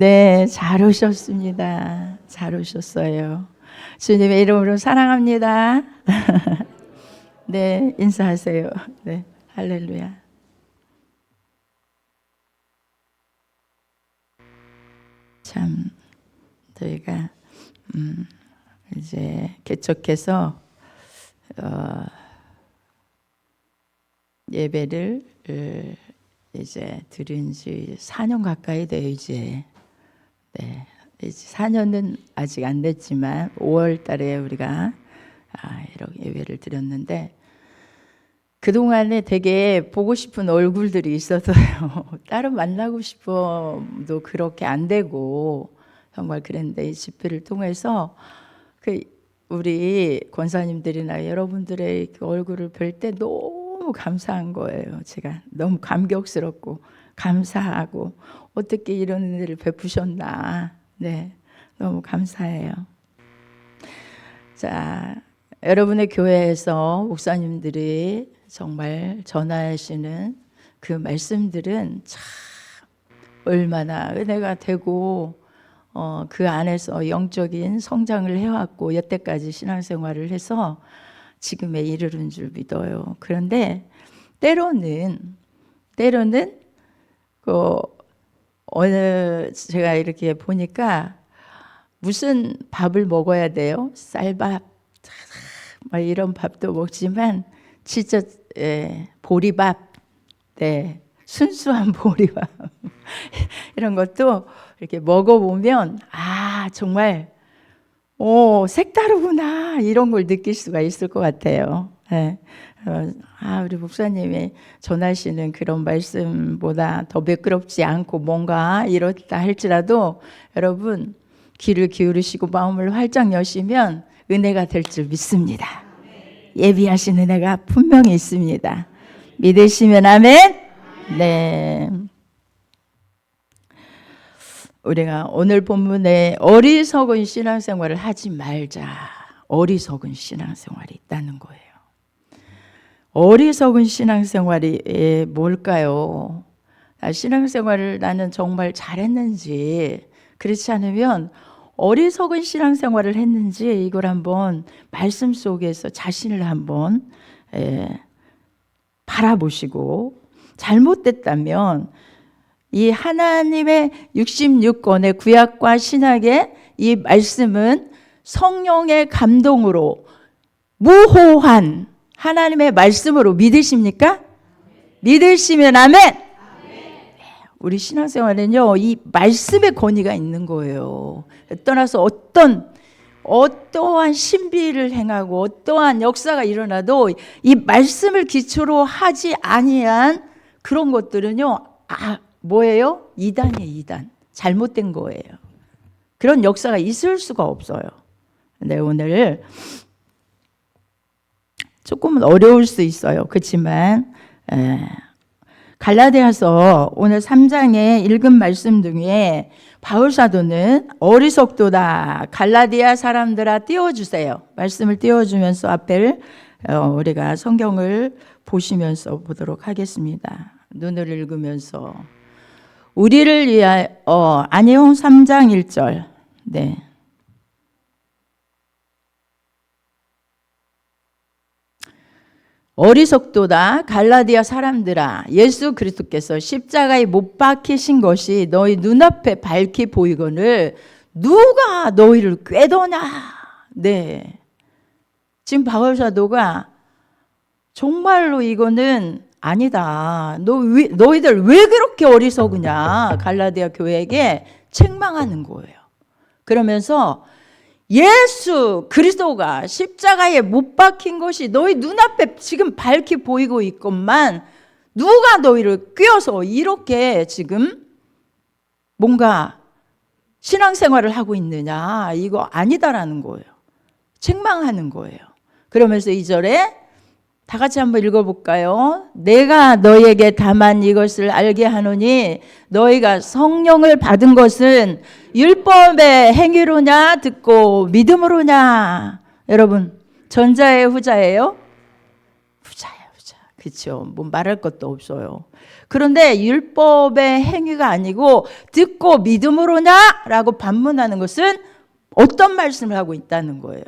네, 잘 오셨습니다. 잘 오셨어요. 주님의 이름으로 사랑합니다. 네, 인사하세요. 네, 할렐루야. 참, 저희가 이제 개척해서 예배를 이제 드린 지 4년 가까이 돼요, 이제. 네, 이제 4년은 아직 안 됐지만 5월 달에 우리가 이렇게 예배를 드렸는데 그동안에 되게 보고 싶은 얼굴들이 있어서요. 따로 만나고 싶어도 그렇게 안 되고 정말 그랬는데 이 집회를 통해서 우리 권사님들이나 여러분들의 그 얼굴을 뵐 때 너무 감사한 거예요. 제가 너무 감격스럽고 감사하고 어떻게 이런 은혜를 베푸셨나. 네, 너무 감사해요. 자, 여러분의 교회에서 목사님들이 정말 전하시는 그 말씀들은 참 얼마나 은혜가 되고 그 안에서 영적인 성장을 해왔고 여태까지 신앙생활을 해서 지금에 이르는 줄 믿어요. 그런데 때로는 어느 제가 이렇게 보니까 무슨 밥을 먹어야 돼요? 쌀밥, 막 이런 밥도 먹지만 진짜 보리밥, 네, 순수한 보리밥 이런 것도 이렇게 먹어보면 정말 색다르구나 이런 걸 느낄 수가 있을 것 같아요. 네. 우리 목사님이 전하시는 그런 말씀보다 더 매끄럽지 않고 뭔가 이렇다 할지라도 여러분 귀를 기울이시고 마음을 활짝 여시면 은혜가 될 줄 믿습니다. 예비하신 은혜가 분명히 있습니다. 믿으시면 아멘. 네. 우리가 오늘 본문에 어리석은 신앙생활을 하지 말자. 어리석은 신앙생활이 있다는 거예요. 어리석은 신앙생활이 뭘까요? 신앙생활을 나는 정말 잘했는지, 그렇지 않으면 어리석은 신앙생활을 했는지 이걸 한번 말씀 속에서 자신을 한번 바라보시고, 잘못됐다면 이 하나님의 66권의 구약과 신약의 이 말씀은 성령의 감동으로 무호한 하나님의 말씀으로 믿으십니까? 믿으시면 아멘. 우리 신앙생활에는요, 이 말씀의 권위가 있는 거예요. 떠나서 어떠한 신비를 행하고 어떠한 역사가 일어나도 이 말씀을 기초로 하지 아니한 그런 것들은요, 뭐예요? 이단이에요, 이단. 잘못된 거예요. 그런 역사가 있을 수가 없어요. 근데 오늘 조금은 어려울 수 있어요. 그렇지만 갈라디아서 오늘 3장에 읽은 말씀 중에 바울 사도는 어리석도다. 갈라디아 사람들아 띄워주세요. 말씀을 띄워주면서 앞에 우리가 성경을 보시면서 보도록 하겠습니다. 눈을 읽으면서 우리를 위하여 아니요 3장 1절 네. 어리석도다 갈라디아 사람들아 예수 그리스도께서 십자가에 못 박히신 것이 너희 눈앞에 밝히 보이거늘 누가 너희를 꾀더냐. 네. 지금 바울 사도가 정말로 이거는 아니다. 너희들 왜 그렇게 어리석으냐. 갈라디아 교회에게 책망하는 거예요. 그러면서 예수 그리스도가 십자가에 못 박힌 것이 너희 눈앞에 지금 밝히 보이고 있건만 누가 너희를 꿰어서 이렇게 지금 뭔가 신앙생활을 하고 있느냐. 이거 아니다라는 거예요. 책망하는 거예요. 그러면서 2절에 다 같이 한번 읽어볼까요? 내가 너희에게 다만 이것을 알게 하노니 너희가 성령을 받은 것은 율법의 행위로냐 듣고 믿음으로냐. 여러분 전자예요 후자예요? 후자예요 후자. 그렇죠. 뭐 말할 것도 없어요. 그런데 율법의 행위가 아니고 듣고 믿음으로냐라고 반문하는 것은 어떤 말씀을 하고 있다는 거예요.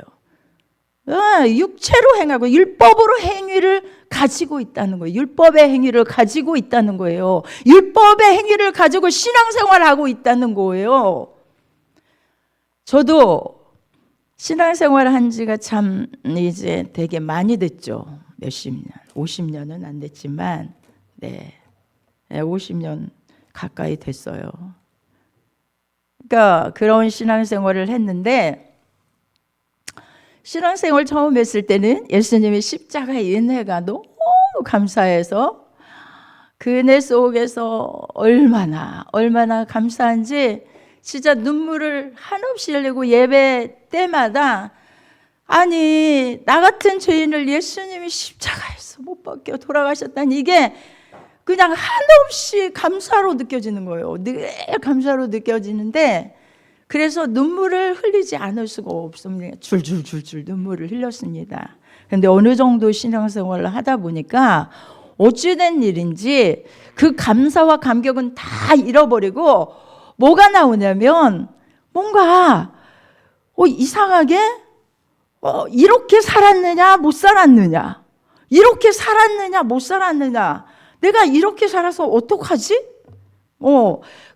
육체로 행하고 율법으로 행위를 가지고 있다는 거예요. 율법의 행위를 가지고 있다는 거예요. 율법의 행위를 가지고 신앙생활을 하고 있다는 거예요. 저도 신앙생활을 한 지가 참 이제 되게 많이 됐죠. 몇십 년, 50년은 안 됐지만 50년 가까이 됐어요. 그러니까 그런 신앙생활을 했는데, 신앙생활 처음 했을 때는 예수님의 십자가의 은혜가 너무 감사해서 그 은혜 속에서 얼마나 감사한지 진짜 눈물을 한없이 흘리고 예배 때마다, 아니 나 같은 죄인을 예수님이 십자가에서 못 박혀 돌아가셨다니, 이게 그냥 한없이 감사로 느껴지는 거예요. 늘 감사로 느껴지는데, 그래서 눈물을 흘리지 않을 수가 없습니다. 줄줄 눈물을 흘렸습니다. 그런데 어느 정도 신앙생활을 하다 보니까 어찌된 일인지 그 감사와 감격은 다 잃어버리고 뭐가 나오냐면, 뭔가 이상하게 이렇게 살았느냐 못 살았느냐, 이렇게 살았느냐 못 살았느냐, 내가 이렇게 살아서 어떡하지?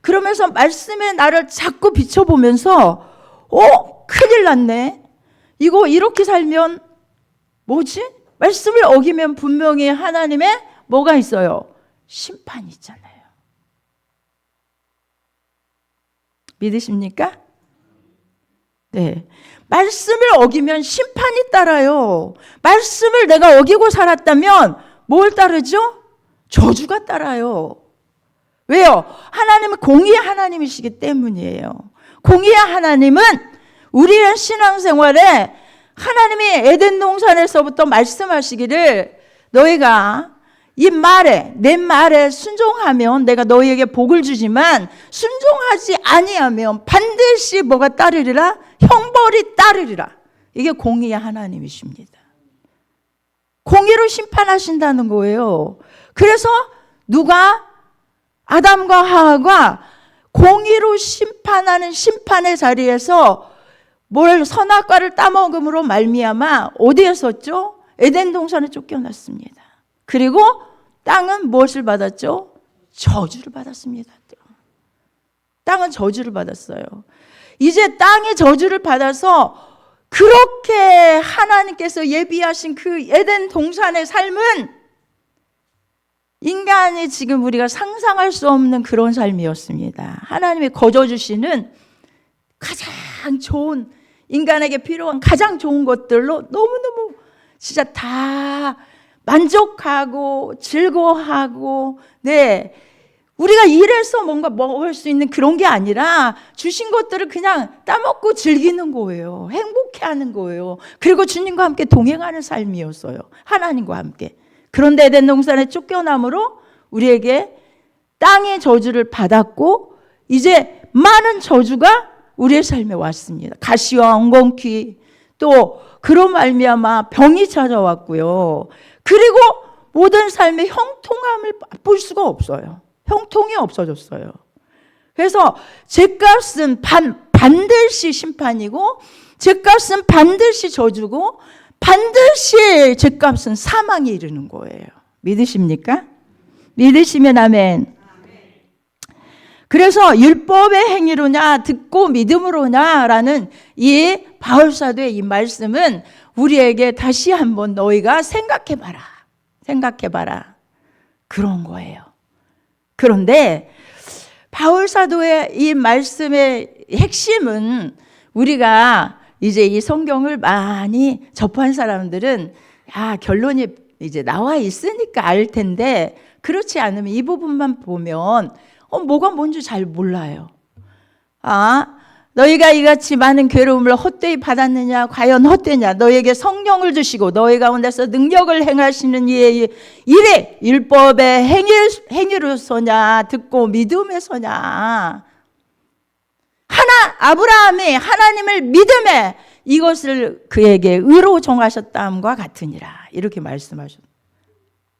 그러면서 말씀에 나를 자꾸 비춰보면서 큰일 났네. 이거 이렇게 살면 뭐지? 말씀을 어기면 분명히 하나님의 뭐가 있어요? 심판이 있잖아요. 믿으십니까? 네. 말씀을 어기면 심판이 따라요. 말씀을 내가 어기고 살았다면 뭘 따르죠? 저주가 따라요. 왜요? 하나님은 공의의 하나님이시기 때문이에요. 공의의 하나님은 우리의 신앙생활에 하나님이 에덴 동산에서부터 말씀하시기를, 너희가 이 말에, 내 말에 순종하면 내가 너희에게 복을 주지만 순종하지 아니하면 반드시 뭐가 따르리라? 형벌이 따르리라. 이게 공의의 하나님이십니다. 공의로 심판하신다는 거예요. 그래서 누가 아담과 하와가 공의로 심판하는 심판의 자리에서 선악과를 따먹음으로 말미암아 어디에 섰죠? 에덴 동산에 쫓겨났습니다. 그리고 땅은 무엇을 받았죠? 저주를 받았습니다. 땅은 저주를 받았어요. 이제 땅의 저주를 받아서 그렇게 하나님께서 예비하신 그 에덴 동산의 삶은 인간이 지금 우리가 상상할 수 없는 그런 삶이었습니다. 하나님이 거저주시는 가장 좋은, 인간에게 필요한 가장 좋은 것들로 너무너무 진짜 다 만족하고 즐거워하고, 우리가 일해서 뭔가 먹을 수 있는 그런 게 아니라 주신 것들을 그냥 따먹고 즐기는 거예요. 행복해하는 거예요. 그리고 주님과 함께 동행하는 삶이었어요. 하나님과 함께. 그런데 에덴 동산에 쫓겨남으로 우리에게 땅의 저주를 받았고, 이제 많은 저주가 우리의 삶에 왔습니다. 가시와 엉겅퀴, 또 그로 말미암아 병이 찾아왔고요. 그리고 모든 삶의 형통함을 볼 수가 없어요. 형통이 없어졌어요. 그래서 죄값은 반드시 심판이고, 죄값은 반드시 저주고, 반드시 죄값은 사망에 이르는 거예요. 믿으십니까? 믿으시면 아멘. 그래서 율법의 행위로냐 듣고 믿음으로냐라는 이 바울사도의 이 말씀은 우리에게 다시 한번 너희가 생각해봐라 그런 거예요. 그런데 바울사도의 이 말씀의 핵심은, 우리가 이제 이 성경을 많이 접한 사람들은 결론이 이제 나와 있으니까 알 텐데, 그렇지 않으면 이 부분만 보면 뭐가 뭔지 잘 몰라요. 너희가 이같이 많은 괴로움을 헛되이 받았느냐? 과연 헛되냐? 너희에게 성령을 주시고 너희 가운데서 능력을 행하시는 이의 일에 율법의 행위로서냐 듣고 믿음에서냐? 아브라함이 하나님을 믿음에 이것을 그에게 의로 정하셨다함과 같으니라, 이렇게 말씀하셨어요.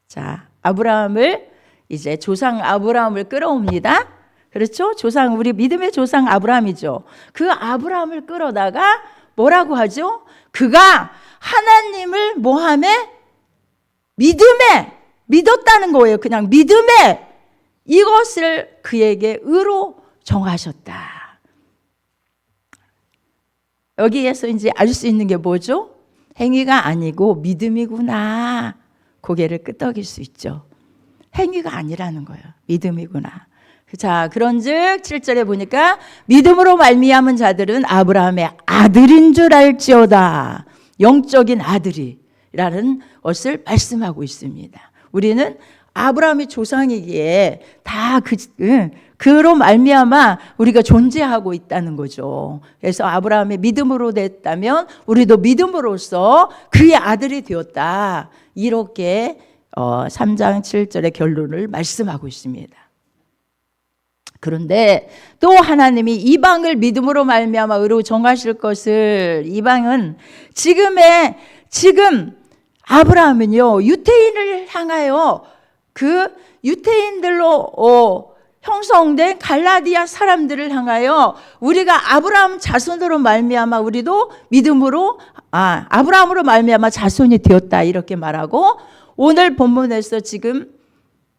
자, 아브라함을 이제 조상 아브라함을 끌어옵니다. 그렇죠? 조상, 우리 믿음의 조상 아브라함이죠. 그 아브라함을 끌어다가 뭐라고 하죠? 그가 하나님을 뭐하매? 믿음에 믿었다는 거예요. 그냥 믿음에 이것을 그에게 의로 정하셨다. 여기에서 이제 알 수 있는 게 뭐죠? 행위가 아니고 믿음이구나. 고개를 끄덕일 수 있죠. 행위가 아니라는 거예요. 믿음이구나. 자, 그런즉 7절에 보니까 믿음으로 말미암은 자들은 아브라함의 아들인 줄 알지어다. 영적인 아들이라는 것을 말씀하고 있습니다. 우리는 아브라함의 조상이기에 다 그로 말미암아 우리가 존재하고 있다는 거죠. 그래서 아브라함의 믿음으로 됐다면 우리도 믿음으로써 그의 아들이 되었다. 이렇게 3장 7절의 결론을 말씀하고 있습니다. 그런데 또 하나님이 이방을 믿음으로 말미암아 의로 정하실 것을, 이방은 지금 아브라함은요 유태인을 향하여 그 유태인들로 형성된 갈라디아 사람들을 향하여 우리가 아브라함 자손으로 말미암아 우리도 믿음으로 아브라함으로 말미암아 자손이 되었다 이렇게 말하고, 오늘 본문에서 지금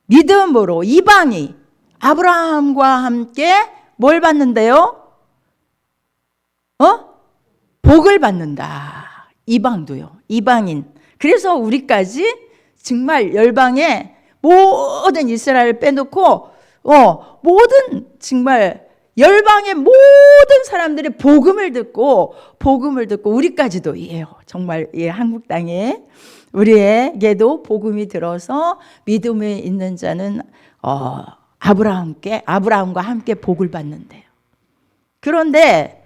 믿음으로 이방이 아브라함과 함께 뭘 받는데요? 복을 받는다. 이방도요. 이방인. 그래서 우리까지 정말 열방의 모든 이스라엘을 빼놓고 모든 정말 열방의 모든 사람들이 복음을 듣고 우리까지도 정말 한국 땅에 우리에게도 복음이 들어서 믿음에 있는 자는 아브라함과 함께 복을 받는데요. 그런데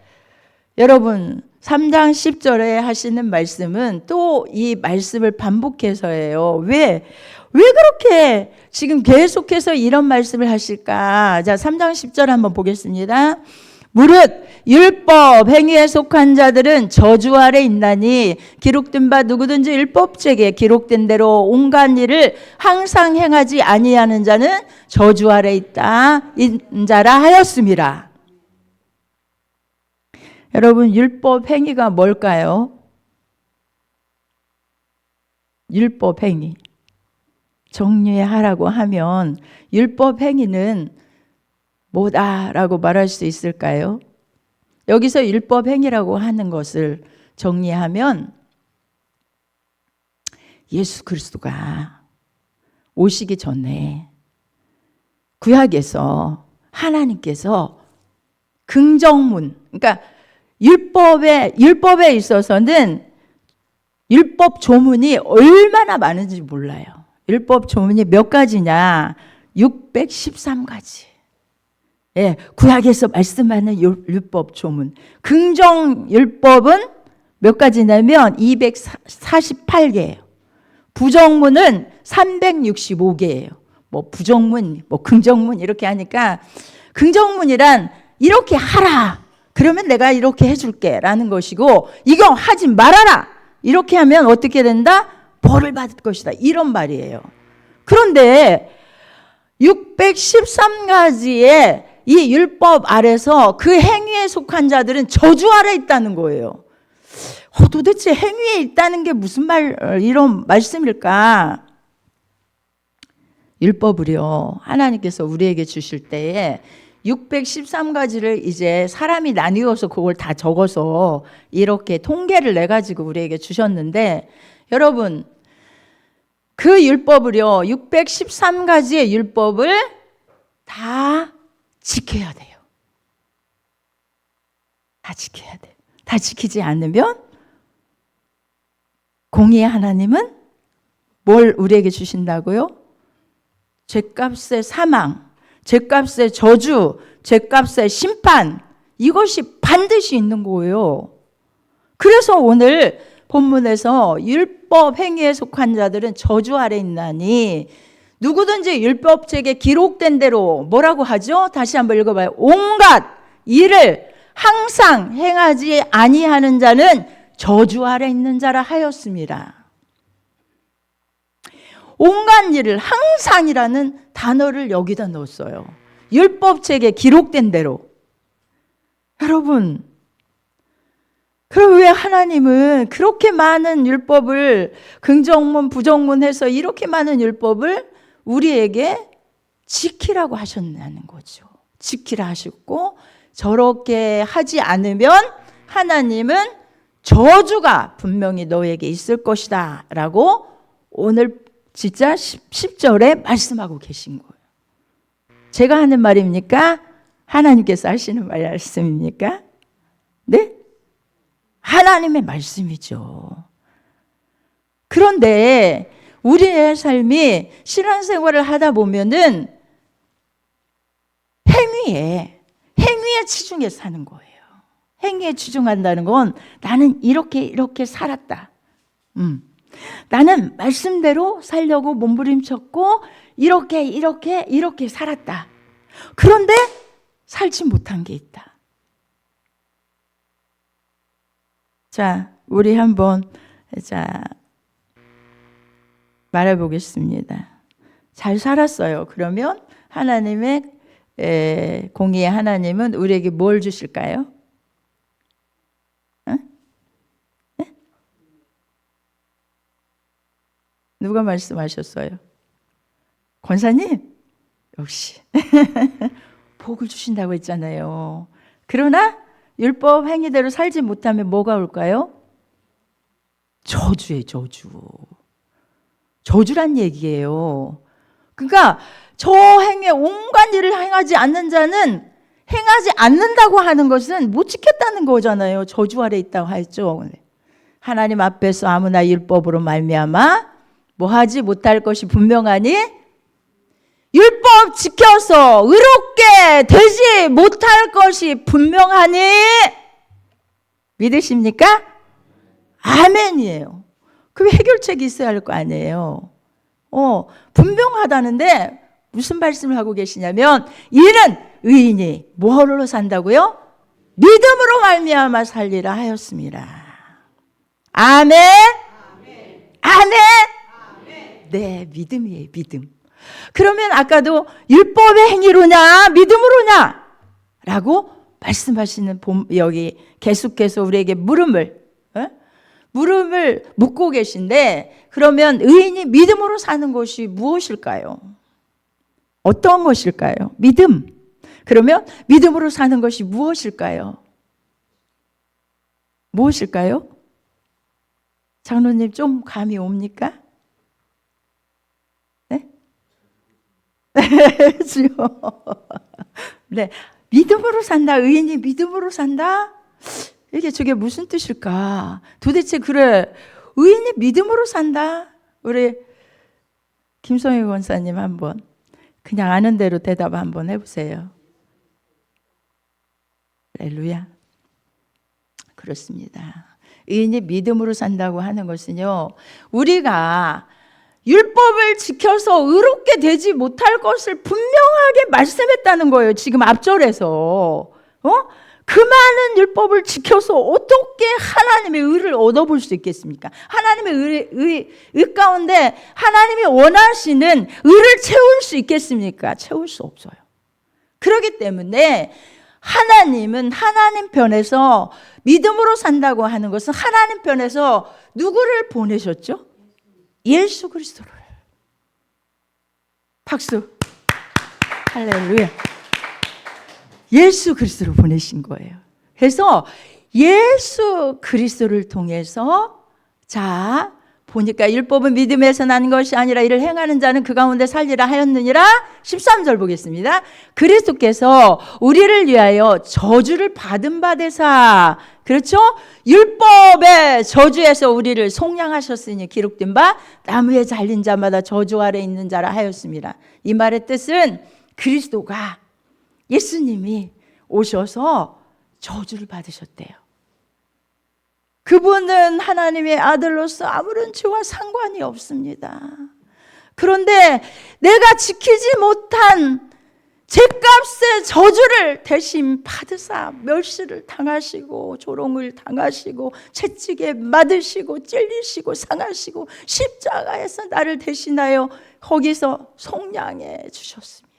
여러분 3장 10절에 하시는 말씀은 또 이 말씀을 반복해서예요. 왜 그렇게 지금 계속해서 이런 말씀을 하실까? 자, 3장 10절 한번 보겠습니다. 무릇 율법 행위에 속한 자들은 저주 아래 있나니 기록된 바 누구든지 율법책에 기록된 대로 온갖 일을 항상 행하지 아니하는 자는 저주 아래 있다 인자라 하였음이라. 여러분, 율법 행위가 뭘까요? 율법 행위. 정리하라고 하면 율법 행위는 뭐다라고 말할 수 있을까요? 여기서 율법 행위라고 하는 것을 정리하면 예수 그리스도가 오시기 전에 구약에서 하나님께서 긍정문, 그러니까 율법에 있어서는 율법 조문이 얼마나 많은지 몰라요. 율법 조문이 몇 가지냐? 613가지. 예, 구약에서 말씀하는 율법 조문. 긍정 율법은 몇 가지냐면 248개예요. 부정문은 365개예요. 뭐 부정문, 뭐 긍정문 이렇게 하니까 긍정문이란 이렇게 하라. 그러면 내가 이렇게 해줄게 라는 것이고, 이거 하지 말아라. 이렇게 하면 어떻게 된다? 벌을 받을 것이다. 이런 말이에요. 그런데 613가지의 이 율법 아래서 그 행위에 속한 자들은 저주 아래 있다는 거예요. 도대체 행위에 있다는 게 무슨 이런 말씀일까? 율법을요, 하나님께서 우리에게 주실 때에 613가지를 이제 사람이 나뉘어서 그걸 다 적어서 이렇게 통계를 내가지고 우리에게 주셨는데, 여러분, 그 율법을요, 613가지의 율법을 다 지켜야 돼요. 다 지켜야 돼요. 다 지키지 않으면 공의의 하나님은 뭘 우리에게 주신다고요? 죄값의 사망, 죄값의 저주, 죄값의 심판, 이것이 반드시 있는 거예요. 그래서 오늘 본문에서 율법 행위에 속한 자들은 저주 아래 있나니 누구든지 율법책에 기록된 대로 뭐라고 하죠? 다시 한번 읽어봐요. 온갖 일을 항상 행하지 아니하는 자는 저주 아래 있는 자라 하였습니다. 온갖 일을 항상이라는 단어를 여기다 넣었어요. 율법책에 기록된 대로. 여러분, 그럼 왜 하나님은 그렇게 많은 율법을 긍정문 부정문 해서 이렇게 많은 율법을 우리에게 지키라고 하셨냐는 거죠. 지키라 하셨고, 저렇게 하지 않으면 하나님은 저주가 분명히 너에게 있을 것이다 라고 오늘 진짜 10절에 말씀하고 계신 거예요. 제가 하는 말입니까? 하나님께서 하시는 말씀입니까? 네? 하나님의 말씀이죠. 그런데 우리의 삶이 신앙생활을 하다 보면은 행위에 치중해서 사는 거예요. 행위에 치중한다는 건 나는 이렇게 살았다. 나는 말씀대로 살려고 몸부림쳤고 이렇게 살았다. 그런데 살지 못한 게 있다. 자, 우리 한번 말해보겠습니다. 잘 살았어요. 그러면 하나님의 공의의 하나님은 우리에게 뭘 주실까요? 네? 누가 말씀하셨어요? 권사님? 역시 복을 주신다고 했잖아요. 그러나 율법 행위대로 살지 못하면 뭐가 올까요? 저주예요, 저주. 저주란 얘기예요. 그러니까 저 행위에 온갖 일을 행하지 않는 자는 행하지 않는다고 하는 것은 못 지켰다는 거잖아요. 저주 아래 있다고 했죠. 하나님 앞에서 아무나 율법으로 말미암아 뭐하지 못할 것이 분명하니 율법 지켜서 의롭게 되지 못할 것이 분명하니 믿으십니까? 아멘이에요. 그 해결책이 있어야 할 거 아니에요. 분명하다는데 무슨 말씀을 하고 계시냐면 이는 의인이 뭐로 산다고요? 믿음으로 말미암아 살리라 하였습니다. 아멘. 아멘. 네, 믿음이에요, 믿음. 그러면 아까도 율법의 행위로냐 믿음으로냐 라고 말씀하시는 여기 계속해서 우리에게 물음을 묻고 계신데, 그러면 의인이 믿음으로 사는 것이 무엇일까요? 어떤 것일까요? 믿음. 그러면 믿음으로 사는 것이 무엇일까요? 무엇일까요? 장로님 좀 감이 옵니까? 네? 네. 믿음으로 산다. 의인이 믿음으로 산다? 저게 무슨 뜻일까? 도대체 그래, 의인이 믿음으로 산다? 우리 김성희 권사님 한번 그냥 아는 대로 대답 한번 해보세요. 할렐루야. 그렇습니다. 의인이 믿음으로 산다고 하는 것은요, 우리가 율법을 지켜서 의롭게 되지 못할 것을 분명하게 말씀했다는 거예요. 지금 앞절에서. 그 많은 율법을 지켜서 어떻게 하나님의 의를 얻어볼 수 있겠습니까? 하나님의 의 가운데 하나님이 원하시는 의를 채울 수 있겠습니까? 채울 수 없어요. 그렇기 때문에 하나님은 하나님 편에서 믿음으로 산다고 하는 것은 하나님 편에서 누구를 보내셨죠? 예수 그리스도를. 박수. 할렐루야. 예수 그리스도를 보내신 거예요. 그래서 예수 그리스도를 통해서 보니까 율법은 믿음에서 난 것이 아니라 이를 행하는 자는 그 가운데 살리라 하였느니라. 13절 보겠습니다. 그리스도께서 우리를 위하여 저주를 받은 바 되사, 그렇죠? 율법의 저주에서 우리를 속량하셨으니 기록된 바 나무에 잘린 자마다 저주 아래 있는 자라 하였습니다. 이 말의 뜻은 그리스도가, 예수님이 오셔서 저주를 받으셨대요. 그분은 하나님의 아들로서 아무런 죄와 상관이 없습니다. 그런데 내가 지키지 못한 죗값의 저주를 대신 받으사 멸시를 당하시고 조롱을 당하시고 채찍에 맞으시고 찔리시고 상하시고 십자가에서 나를 대신하여 거기서 속량해 주셨습니다.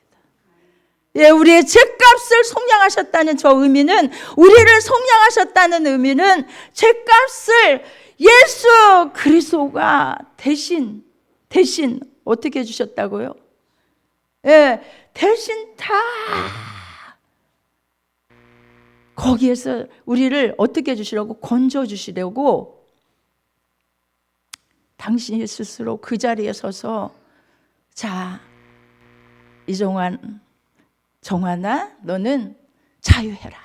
예, 우리의 죗값을 속량하셨다는 저 의미는, 우리를 속량하셨다는 의미는 죗값을 예수 그리스도가 대신 어떻게 해주셨다고요? 예, 대신 다 거기에서 우리를 어떻게 해주시려고? 건져주시려고 당신이 스스로 그 자리에 서서, 자, 이종환, 정환아, 너는 자유해라.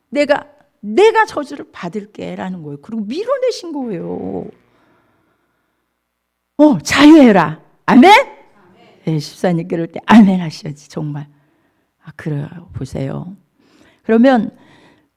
내가 저주를 받을게 라는 거예요. 그리고 밀어내신 거예요. 자유해라. 아멘? 네, 집사님 그럴 때 아멘 하셔야지. 정말. 그래요. 보세요. 그러면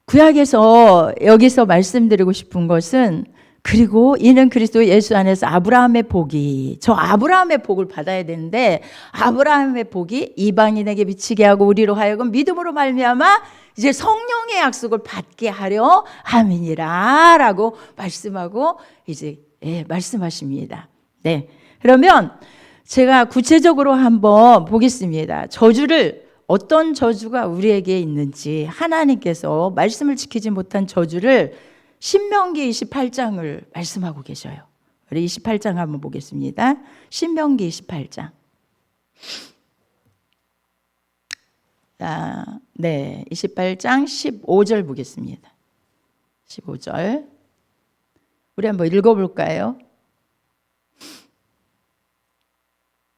구약에서 여기서 말씀드리고 싶은 것은, 그리고 이는 그리스도 예수 안에서 아브라함의 복이, 저 아브라함의 복을 받아야 되는데, 아브라함의 복이 이방인에게 미치게 하고 우리로 하여금 믿음으로 말미암아 이제 성령의 약속을 받게 하려 함이니라 라고 말씀하고 이제 말씀하십니다. 네, 그러면 제가 구체적으로 한번 보겠습니다. 저주를, 어떤 저주가 우리에게 있는지, 하나님께서 말씀을 지키지 못한 저주를 신명기 28장을 말씀하고 계셔요. 우리 28장 한번 보겠습니다. 신명기 28장. 네, 28장 15절 보겠습니다. 15절. 우리 한번 읽어볼까요?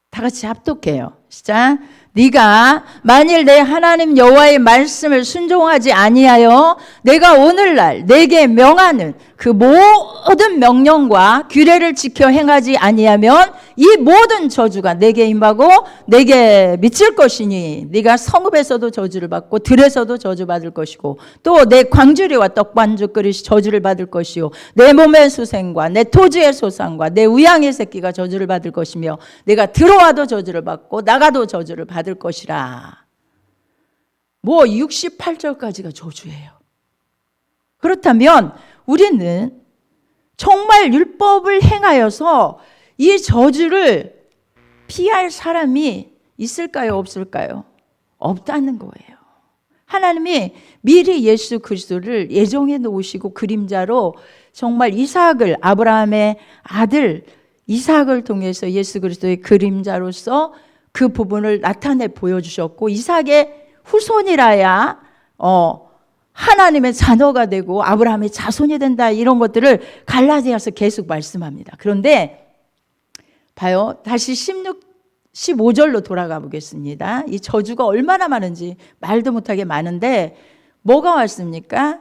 다 같이 합독해요. 시작. 네가 만일 내 하나님 여호와의 말씀을 순종하지 아니하여 내가 오늘날 내게 명하는 그 모든 명령과 규례를 지켜 행하지 아니하면 이 모든 저주가 내게 임하고 내게 미칠 것이니 네가 성읍에서도 저주를 받고 들에서도 저주받을 것이고 또 내 광주리와 떡반죽 그릇이 저주를 받을 것이요 내 몸의 수생과 내 토지의 소산과 내 우양의 새끼가 저주를 받을 것이며 내가 들어와도 저주를 받고 나가도 저주를 받을 것이라. 68절까지가 저주예요. 그렇다면 우리는 정말 율법을 행하여서 이 저주를 피할 사람이 있을까요? 없을까요? 없다는 거예요. 하나님이 미리 예수 그리스도를 예정해 놓으시고 그림자로 정말 이삭을, 아브라함의 아들 이삭을 통해서 예수 그리스도의 그림자로서 그 부분을 나타내 보여주셨고, 이삭의 후손이라야 하나님의 자녀가 되고 아브라함의 자손이 된다, 이런 것들을 갈라디아서 계속 말씀합니다. 그런데 봐요. 다시 15절로 돌아가 보겠습니다. 이 저주가 얼마나 많은지 말도 못하게 많은데 뭐가 왔습니까?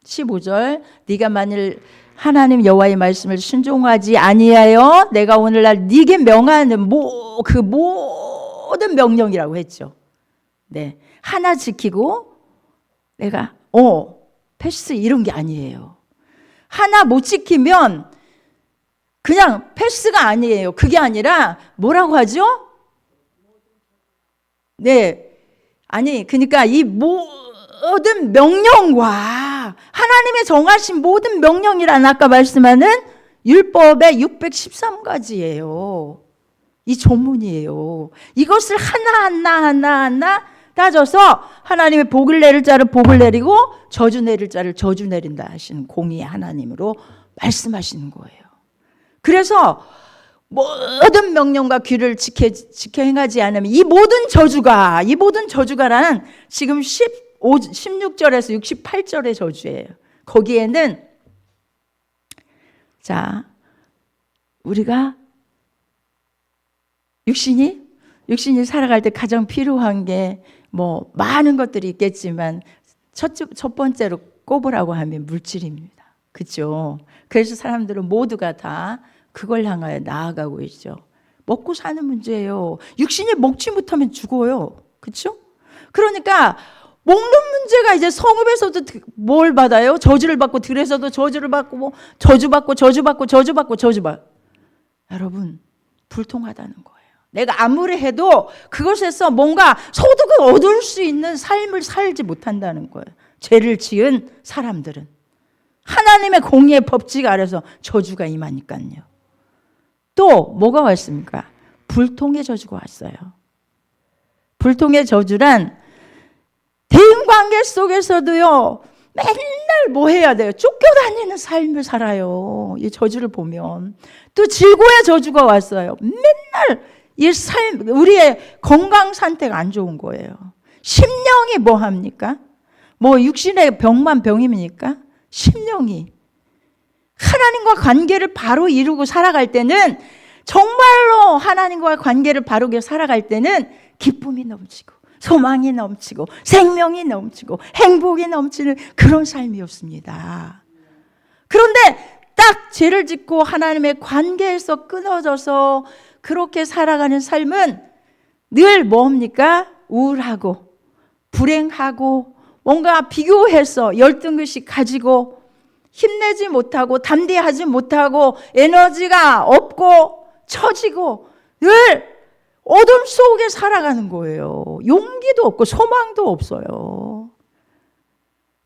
15절. 네가 만일 하나님 여호와의 말씀을 순종하지 아니하여 내가 오늘날 네게 명하는 그 모든 명령이라고 했죠. 네, 하나 지키고 내가 패스 이런 게 아니에요. 하나 못 지키면 그냥 패스가 아니에요. 그게 아니라 뭐라고 하죠? 네, 아니 그러니까 이 모든 명령과 하나님의 정하신 모든 명령이란 아까 말씀하는 율법의 613가지예요. 이 조문이에요. 이것을 하나하나 따져서 하나님의 복을 내릴 자를 복을 내리고 저주 내릴 자를 저주 내린다 하시는 공의의 하나님으로 말씀하시는 거예요. 그래서 모든 명령과 규를 지켜 행하지 않으면 이 모든 저주가라는 지금 16절에서 68절의 저주예요. 거기에는 자, 우리가 육신이 살아갈 때 가장 필요한 게 뭐 많은 것들이 있겠지만 첫 번째로 꼽으라고 하면 물질입니다. 그렇죠? 그래서 사람들은 모두가 다 그걸 향하여 나아가고 있죠. 먹고 사는 문제예요. 육신이 먹지 못하면 죽어요. 그렇죠? 그러니까 먹는 문제가 이제 성읍에서도 뭘 받아요? 저주를 받고 들에서도 저주를 받고 뭐 저주받고 여러분 불통하다는 거예요. 내가 아무리 해도 그것에서 뭔가 소득을 얻을 수 있는 삶을 살지 못한다는 거예요. 죄를 지은 사람들은. 하나님의 공의의 법칙 아래서 저주가 임하니까요. 또 뭐가 왔습니까? 불통의 저주가 왔어요. 불통의 저주란 대인관계 속에서도요, 맨날 뭐 해야 돼요? 쫓겨다니는 삶을 살아요. 이 저주를 보면. 또 질고의 저주가 왔어요. 맨날 이 삶, 우리의 건강 상태가 안 좋은 거예요. 심령이 뭐 합니까? 뭐 육신의 병만 병입니까? 심령이. 하나님과 관계를 바로 이루고 살아갈 때는, 정말로 하나님과 관계를 바르게 살아갈 때는 기쁨이 넘치고 소망이 넘치고 생명이 넘치고 행복이 넘치는 그런 삶이었습니다. 그런데 딱 죄를 짓고 하나님의 관계에서 끊어져서 그렇게 살아가는 삶은 늘 뭡니까? 우울하고 불행하고 뭔가 비교해서 열등의식 가지고 힘내지 못하고 담대하지 못하고 에너지가 없고 처지고 늘 어둠 속에 살아가는 거예요. 용기도 없고 소망도 없어요.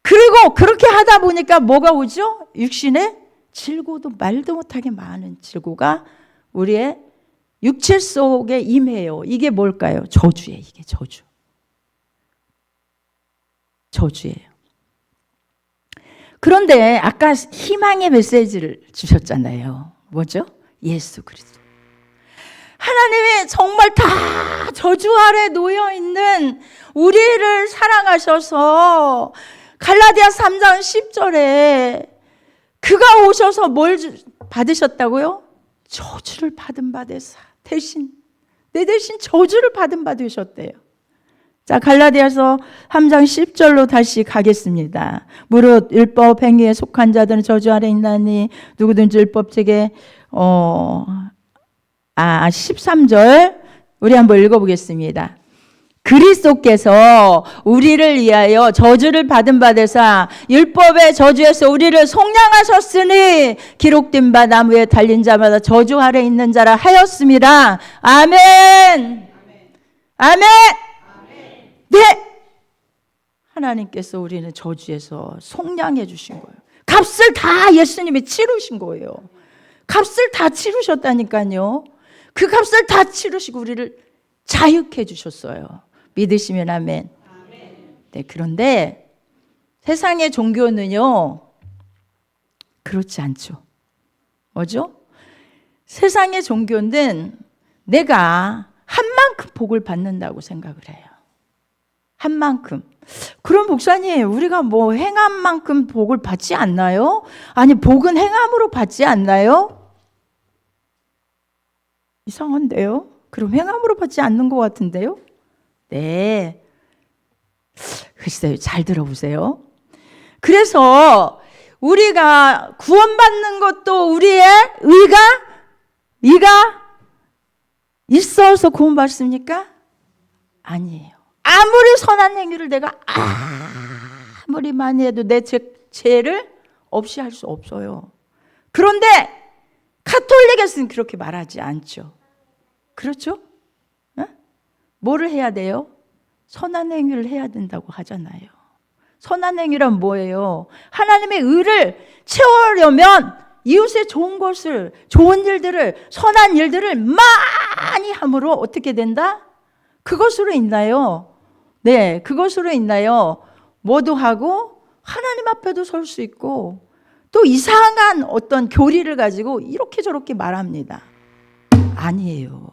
그리고 그렇게 하다 보니까 뭐가 오죠? 육신의 질고도 말도 못하게 많은 질고가 우리의 육체 속에 임해요. 이게 뭘까요? 저주예요. 이게 저주. 저주예요. 그런데 아까 희망의 메시지를 주셨잖아요. 뭐죠? 예수 그리스도. 하나님이 정말 다 저주 아래 놓여 있는 우리를 사랑하셔서 갈라디아 3장 10절에 그가 오셔서 뭘 받으셨다고요? 저주를 받은 바 되사. 대신 내 대신 저주를 받은 바 되셨대요. 자, 갈라디아서 3장 10절로 다시 가겠습니다. 무릇 율법 행위에 속한 자들은 저주 아래 있나니 누구든지 율법책에 13절 우리 한번 읽어보겠습니다. 그리스도께서 우리를 위하여 저주를 받은 바 되사 율법의 저주에서 우리를 속량하셨으니 기록된 바 나무에 달린 자마다 저주 아래 있는 자라 하였습니다. 아멘. 아멘. 네. 하나님께서 우리는 저주에서 속량해 주신 거예요. 값을 다 예수님이 치르신 거예요. 값을 다 치르셨다니까요. 그 값을 다 치르시고 우리를 자유케 해주셨어요. 믿으시면 아멘. 네, 그런데 세상의 종교는요, 그렇지 않죠. 뭐죠? 세상의 종교는 내가 한 만큼 복을 받는다고 생각을 해요. 한 만큼. 그럼 목사님, 우리가 뭐 행한 만큼 복을 받지 않나요? 아니, 복은 행함으로 받지 않나요? 이상한데요? 그럼 행함으로 받지 않는 것 같은데요? 네. 글쎄요, 잘 들어보세요. 그래서 우리가 구원받는 것도 우리의 의가 있어서 구원받습니까? 아니에요. 아무리 선한 행위를 내가 아무리 많이 해도 내 죄를 없이 할 수 없어요. 그런데 가톨릭에서는 그렇게 말하지 않죠. 그렇죠? 어? 뭐를 해야 돼요? 선한 행위를 해야 된다고 하잖아요. 선한 행위란 뭐예요? 하나님의 의를 채우려면 이웃의 좋은 것을, 좋은 일들을, 선한 일들을 많이 함으로 어떻게 된다? 그것으로 있나요? 네, 그것으로 있나요? 뭐도 하고 하나님 앞에도 설 수 있고 또 이상한 어떤 교리를 가지고 이렇게 저렇게 말합니다. 아니에요.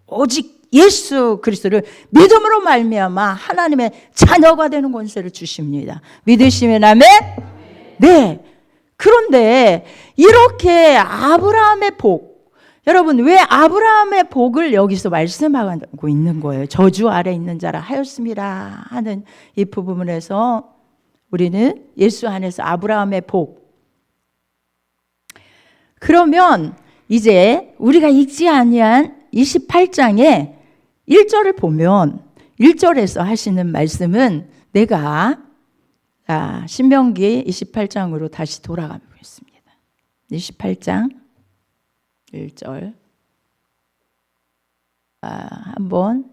오직 예수 그리스도를 믿음으로 말미암아 하나님의 자녀가 되는 권세를 주십니다. 믿으시면 아멘? 네. 그런데 이렇게 아브라함의 복, 여러분 왜 아브라함의 복을 여기서 말씀하고 있는 거예요? 저주 아래 있는 자라 하였습니다 하는 이 부분에서 우리는 예수 안에서 아브라함의 복. 그러면 이제 우리가 읽지 아니한 28장에 1절을 보면 1절에서 하시는 말씀은 내가 신명기 28장으로 다시 돌아가 보겠습니다. 28장 1절 한번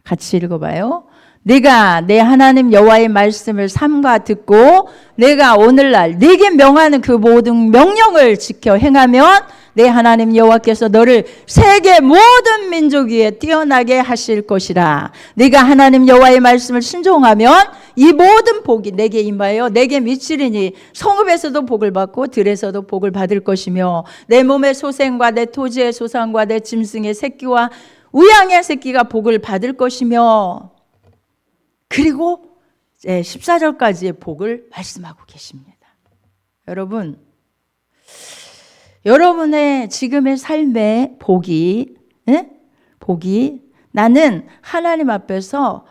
같이 읽어봐요. 네가 내 하나님 여호와의 말씀을 삼가 듣고 내가 오늘날 네게 명하는 그 모든 명령을 지켜 행하면 내 하나님 여호와께서 너를 세계 모든 민족 위에 뛰어나게 하실 것이라. 네가 하나님 여호와의 말씀을 순종하면 이 모든 복이 내게 임하여 내게 미치리니 성읍에서도 복을 받고 들에서도 복을 받을 것이며 내 몸의 소생과 내 토지의 소산과 내 짐승의 새끼와 우양의 새끼가 복을 받을 것이며, 그리고 14절까지의 복을 말씀하고 계십니다. 여러분, 여러분의 지금의 삶의 복이 나는 하나님 앞에서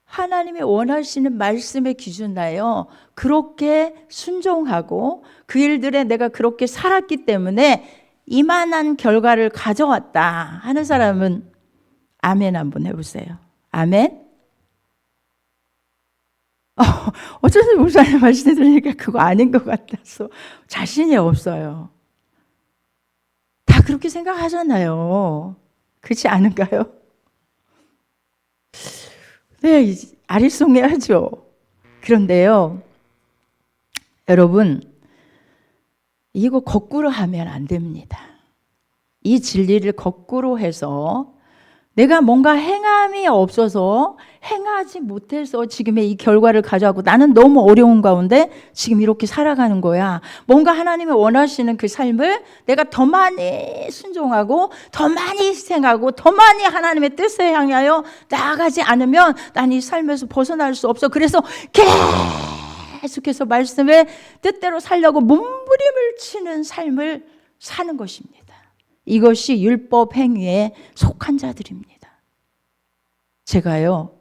하나님이 원하시는 말씀의 기준하여 그렇게 순종하고 그 일들에 내가 그렇게 살았기 때문에 이만한 결과를 가져왔다 하는 사람은 아멘 한번 해보세요. 아멘? 어쩐지 목사님 말씀 들으니까 그거 아닌 것 같아서 자신이 없어요. 다 그렇게 생각하잖아요. 그렇지 않은가요? 네, 아리송해야죠. 그런데요, 여러분, 이거 거꾸로 하면 안 됩니다. 이 진리를 거꾸로 해서 내가 뭔가 행함이 없어서 행하지 못해서 지금의 이 결과를 가져가고 나는 너무 어려운 가운데 지금 이렇게 살아가는 거야. 뭔가 하나님이 원하시는 그 삶을 내가 더 많이 순종하고 더 많이 희생하고 더 많이 하나님의 뜻에 향하여 나아가지 않으면 난 이 삶에서 벗어날 수 없어. 그래서 계속해서 말씀의 뜻대로 살려고 몸부림을 치는 삶을 사는 것입니다. 이것이 율법 행위에 속한 자들입니다. 제가요,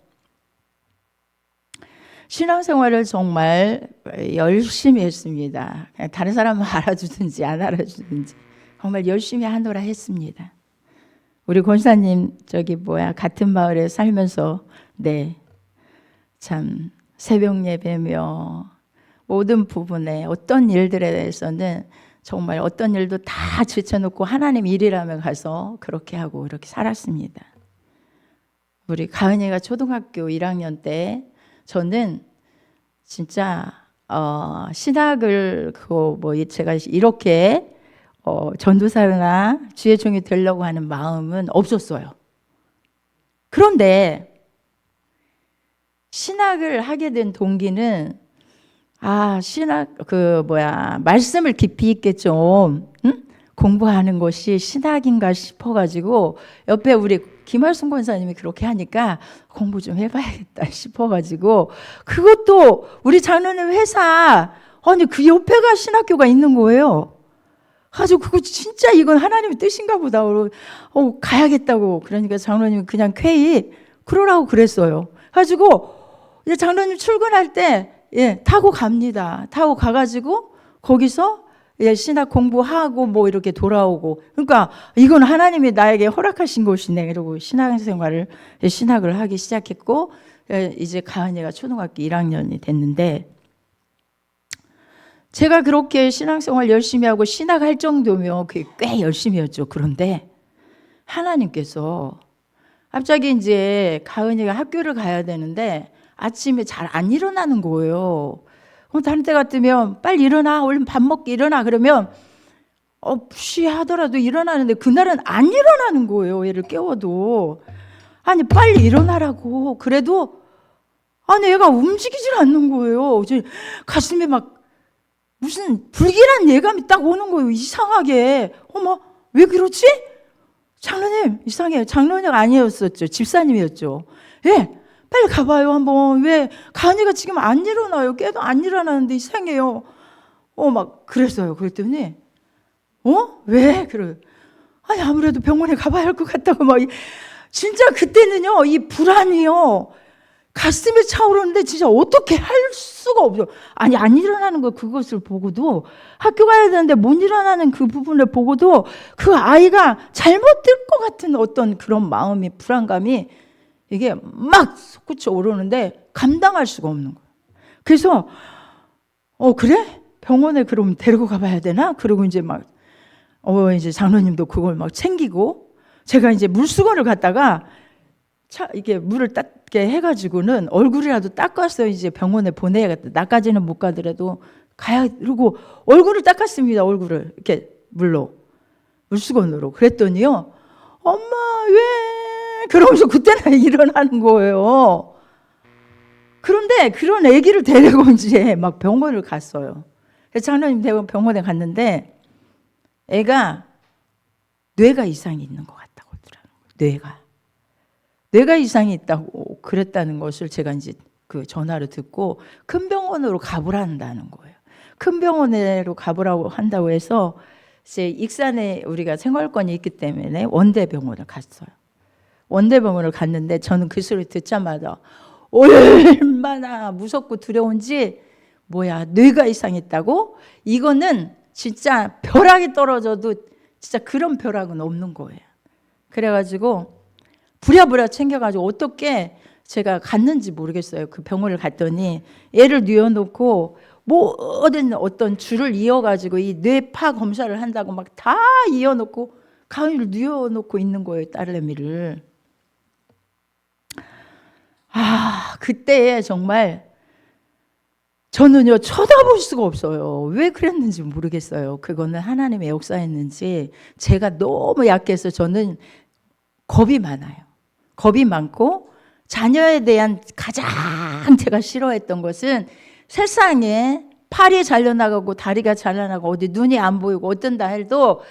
신앙생활을 정말 열심히 했습니다. 다른 사람은 알아주든지 안 알아주든지 정말 열심히 하노라 했습니다. 우리 권사님 같은 마을에 살면서 참 새벽 예배며 모든 부분에 어떤 일들에 대해서는 정말 어떤 일도 다 제쳐놓고 하나님 일이라며 가서 그렇게 하고 이렇게 살았습니다. 우리 가은이가 초등학교 1학년 때 저는 진짜 신학을 제가 이렇게 전도사나 주의 종이 되려고 하는 마음은 없었어요. 그런데 신학을 하게 된 동기는 말씀을 깊이 있게 좀 공부하는 것이 신학인가 싶어가지고 옆에 우리 김할순 권사님이 그렇게 하니까 공부 좀 해봐야겠다 싶어가지고 그것도 우리 장로님 회사 그 옆에가 신학교가 있는 거예요. 아주 그거 진짜 이건 하나님의 뜻인가 보다. 가야겠다고. 그러니까 장로님이 그냥 쾌히 그러라고 그랬어요. 가지고 이제 장로님 출근할 때 타고 갑니다. 타고 가가지고 거기서 신학 공부하고 이렇게 돌아오고. 그러니까 이건 하나님이 나에게 허락하신 것이네. 이러고 신학을 하기 시작했고 이제 가은이가 초등학교 1학년이 됐는데 제가 그렇게 신앙생활 열심히 하고 신학할 정도면 그게 꽤 열심히였죠. 그런데 하나님께서 갑자기 이제 가은이가 학교를 가야 되는데 아침에 잘 안 일어나는 거예요. 다른 때 같으면 빨리 일어나, 얼른 밥 먹게 일어나 그러면 하더라도 일어나는데 그날은 안 일어나는 거예요. 얘를 깨워도. 빨리 일어나라고. 그래도 얘가 움직이질 않는 거예요. 가슴에 무슨 불길한 예감이 딱 오는 거예요. 이상하게. 왜 그렇지? 장로님 이상해요. 장로님 아니었었죠. 집사님이었죠. 빨리 가봐요 한번. 왜 가은이가 지금 안 일어나요? 깨도 안 일어나는데 이상해요. 그랬어요. 그랬더니 왜? 그래. 아무래도 병원에 가봐야 할 것 같다고 진짜 그때는요 이 불안이요 가슴에 차오르는데 진짜 어떻게 할 수가 없어요. 안 일어나는 거 그것을 보고도 학교 가야 되는데 못 일어나는 그 부분을 보고도 그 아이가 잘못될 것 같은 어떤 그런 마음이 불안감이 이게 막 솟구쳐 오르는데 감당할 수가 없는 거예요. 그래서 그래? 병원에 그럼 데리고 가봐야 되나? 그리고 이제 이제 장로님도 그걸 챙기고 제가 이제 물수건을 갖다가 이게 물을 닦게 해가지고는 얼굴이라도 닦았어요. 이제 병원에 보내야겠다. 나까지는 못 가더라도 가야. 그러고 얼굴을 닦았습니다. 얼굴을 이렇게 물수건으로. 그랬더니요, 엄마 왜? 그러면서 그때는 일어나는 거예요. 그런데 그런 아기를 데리고 이제 막 병원을 갔어요. 그래서 장로님 병원에 갔는데 애가 뇌가 이상이 있는 것 같다고 하더라고요. 뇌가 이상이 있다고 그랬다는 것을 제가 이제 그 전화를 듣고 큰 병원으로 가보란다는 거예요. 큰 병원으로 가보라고 한다고 해서 이제 익산에 우리가 생활권이 있기 때문에 원대병원을 갔어요. 원대병원을 갔는데 저는 그 소리 듣자마자 얼마나 무섭고 두려운지, 뭐야, 뇌가 이상했다고? 이거는 진짜 벼락이 떨어져도 진짜 그런 벼락은 없는 거예요. 그래가지고 부랴부랴 챙겨가지고 어떻게 제가 갔는지 모르겠어요. 그 병원을 갔더니 애를 뉘어놓고 모든 어떤 줄을 이어가지고 이 뇌파 검사를 한다고 막 다 이어놓고 가운을 뉘어놓고 있는 거예요. 딸내미를. 그때 정말 저는요 쳐다볼 수가 없어요. 왜 그랬는지 모르겠어요. 그거는 하나님의 역사였는지 제가 너무 약해서 저는 겁이 많아요. 겁이 많고 자녀에 대한 가장 제가 싫어했던 것은 세상에 팔이 잘려나가고 다리가 잘려나가고 어디 눈이 안 보이고 어떤다 해도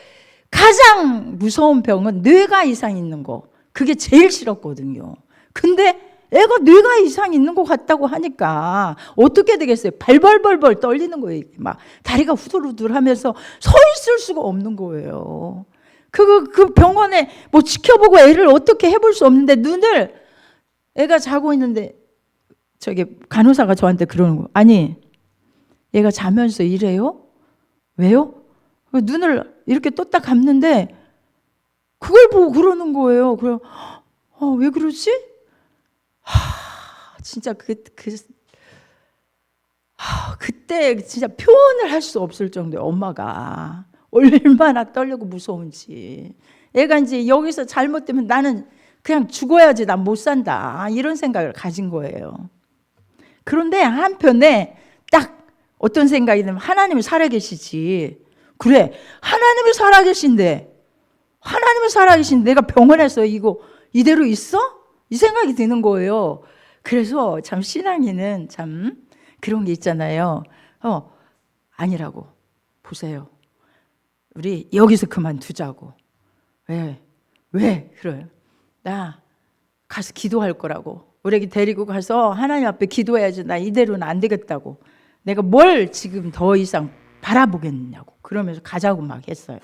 가장 무서운 병은 뇌가 이상 있는 거. 그게 제일 싫었거든요. 근데 애가 뇌가 이상 있는 것 같다고 하니까 어떻게 되겠어요? 발벌벌벌 떨리는 거예요. 막 다리가 후들후들하면서 서 있을 수가 없는 거예요. 그 병원에 뭐 지켜보고 애를 어떻게 해볼 수 없는데 눈을, 애가 자고 있는데 저기 간호사가 저한테 그러는 거예요. 아니, 얘가 자면서 이래요? 왜요? 눈을 이렇게 떴다 감는데 그걸 보고 그러는 거예요. 그래, 왜 그러지? 진짜 그때 진짜 표현을 할 수 없을 정도예요. 엄마가 얼마나 떨리고 무서운지. 애가 이제 여기서 잘못되면 나는 그냥 죽어야지, 난 못 산다, 이런 생각을 가진 거예요. 그런데 한편에 딱 어떤 생각이 들면 하나님이 살아계시지. 그래, 하나님이 살아계신데 내가 병원에서 이거 이대로 있어? 이 생각이 드는 거예요. 그래서 참 신앙인은 참 그런 게 있잖아요. 아니라고. 보세요. 우리 여기서 그만두자고. 왜? 그래요. 나 가서 기도할 거라고. 우리 애기 데리고 가서 하나님 앞에 기도해야지. 나 이대로는 안 되겠다고. 내가 뭘 지금 더 이상 바라보겠냐고. 그러면서 가자고 막 했어요.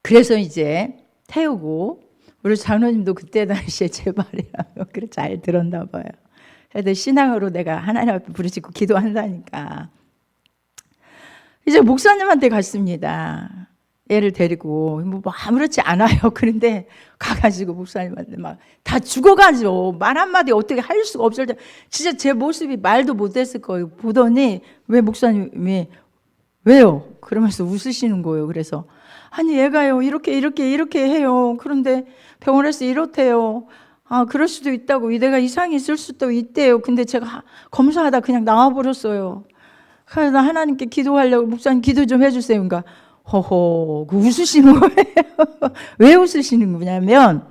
그래서 이제 태우고, 우리 장로님도 그때 당시에 제 말이라면 그래 잘 들었나 봐요. 그래도 신앙으로 내가 하나님 앞에 부르짖고 기도한다니까. 이제 목사님한테 갔습니다. 애를 데리고. 뭐 아무렇지 않아요. 그런데 가가지고 목사님한테 막 다 죽어가지고 말 한마디 어떻게 할 수가 없을 때 진짜 제 모습이 말도 못했을 거예요. 보더니 왜 목사님이 왜요? 그러면서 웃으시는 거예요. 그래서 아니 얘가요 이렇게 해요. 그런데 병원에서 이렇대요. 그럴 수도 있다고. 내가 이상이 있을 수도 있대요. 근데 제가 검사하다 그냥 나와버렸어요. 그래서 하나님께 기도하려고, 목사님 기도 좀 해주세요. 그러니까 웃으시는 거예요. 왜 웃으시는 거냐면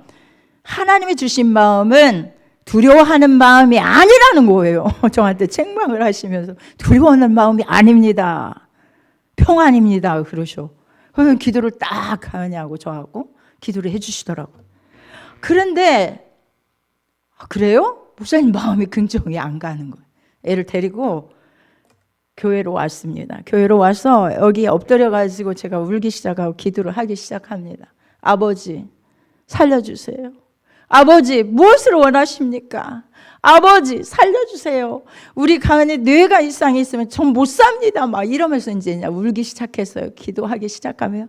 하나님이 주신 마음은 두려워하는 마음이 아니라는 거예요. 저한테 책망을 하시면서 두려워하는 마음이 아닙니다. 평안입니다. 그러셔. 그러면 기도를 딱 하냐고 저하고 기도를 해주시더라고요. 그런데 그래요? 목사님 마음이 긍정이 안 가는 거예요. 애를 데리고 교회로 왔습니다. 교회로 와서 여기 엎드려가지고 제가 울기 시작하고 기도를 하기 시작합니다. 아버지 살려주세요. 아버지 무엇을 원하십니까? 아버지 살려주세요. 우리 가은이 뇌가 이상이 있으면 전 못 삽니다. 막 이러면서 이제 울기 시작했어요. 기도하기 시작하면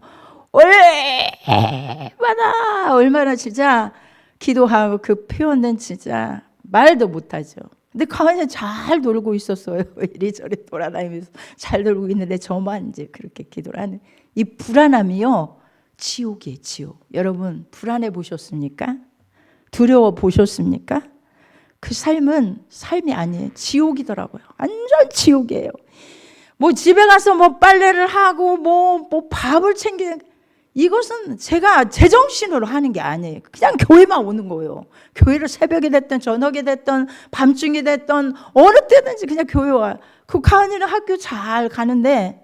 얼마나 진짜 기도하고 그 표현은 진짜 말도 못하죠. 근데 가은이 잘 놀고 있었어요. 이리저리 돌아다니면서 잘 놀고 있는데 저만 이제 그렇게 기도를 하는 이 불안함이요. 지옥이에요, 지옥. 여러분 불안해 보셨습니까? 두려워 보셨습니까? 그 삶은 삶이 아니에요. 지옥이더라고요. 완전 지옥이에요. 뭐 집에 가서 뭐 빨래를 하고 뭐 밥을 챙기는, 이것은 제가 제정신으로 하는 게 아니에요. 그냥 교회만 오는 거예요. 교회를 새벽에 됐든 저녁에 됐든 밤중에 됐든 어느 때든지 그냥 교회 와요. 그 가은이는 학교 잘 가는데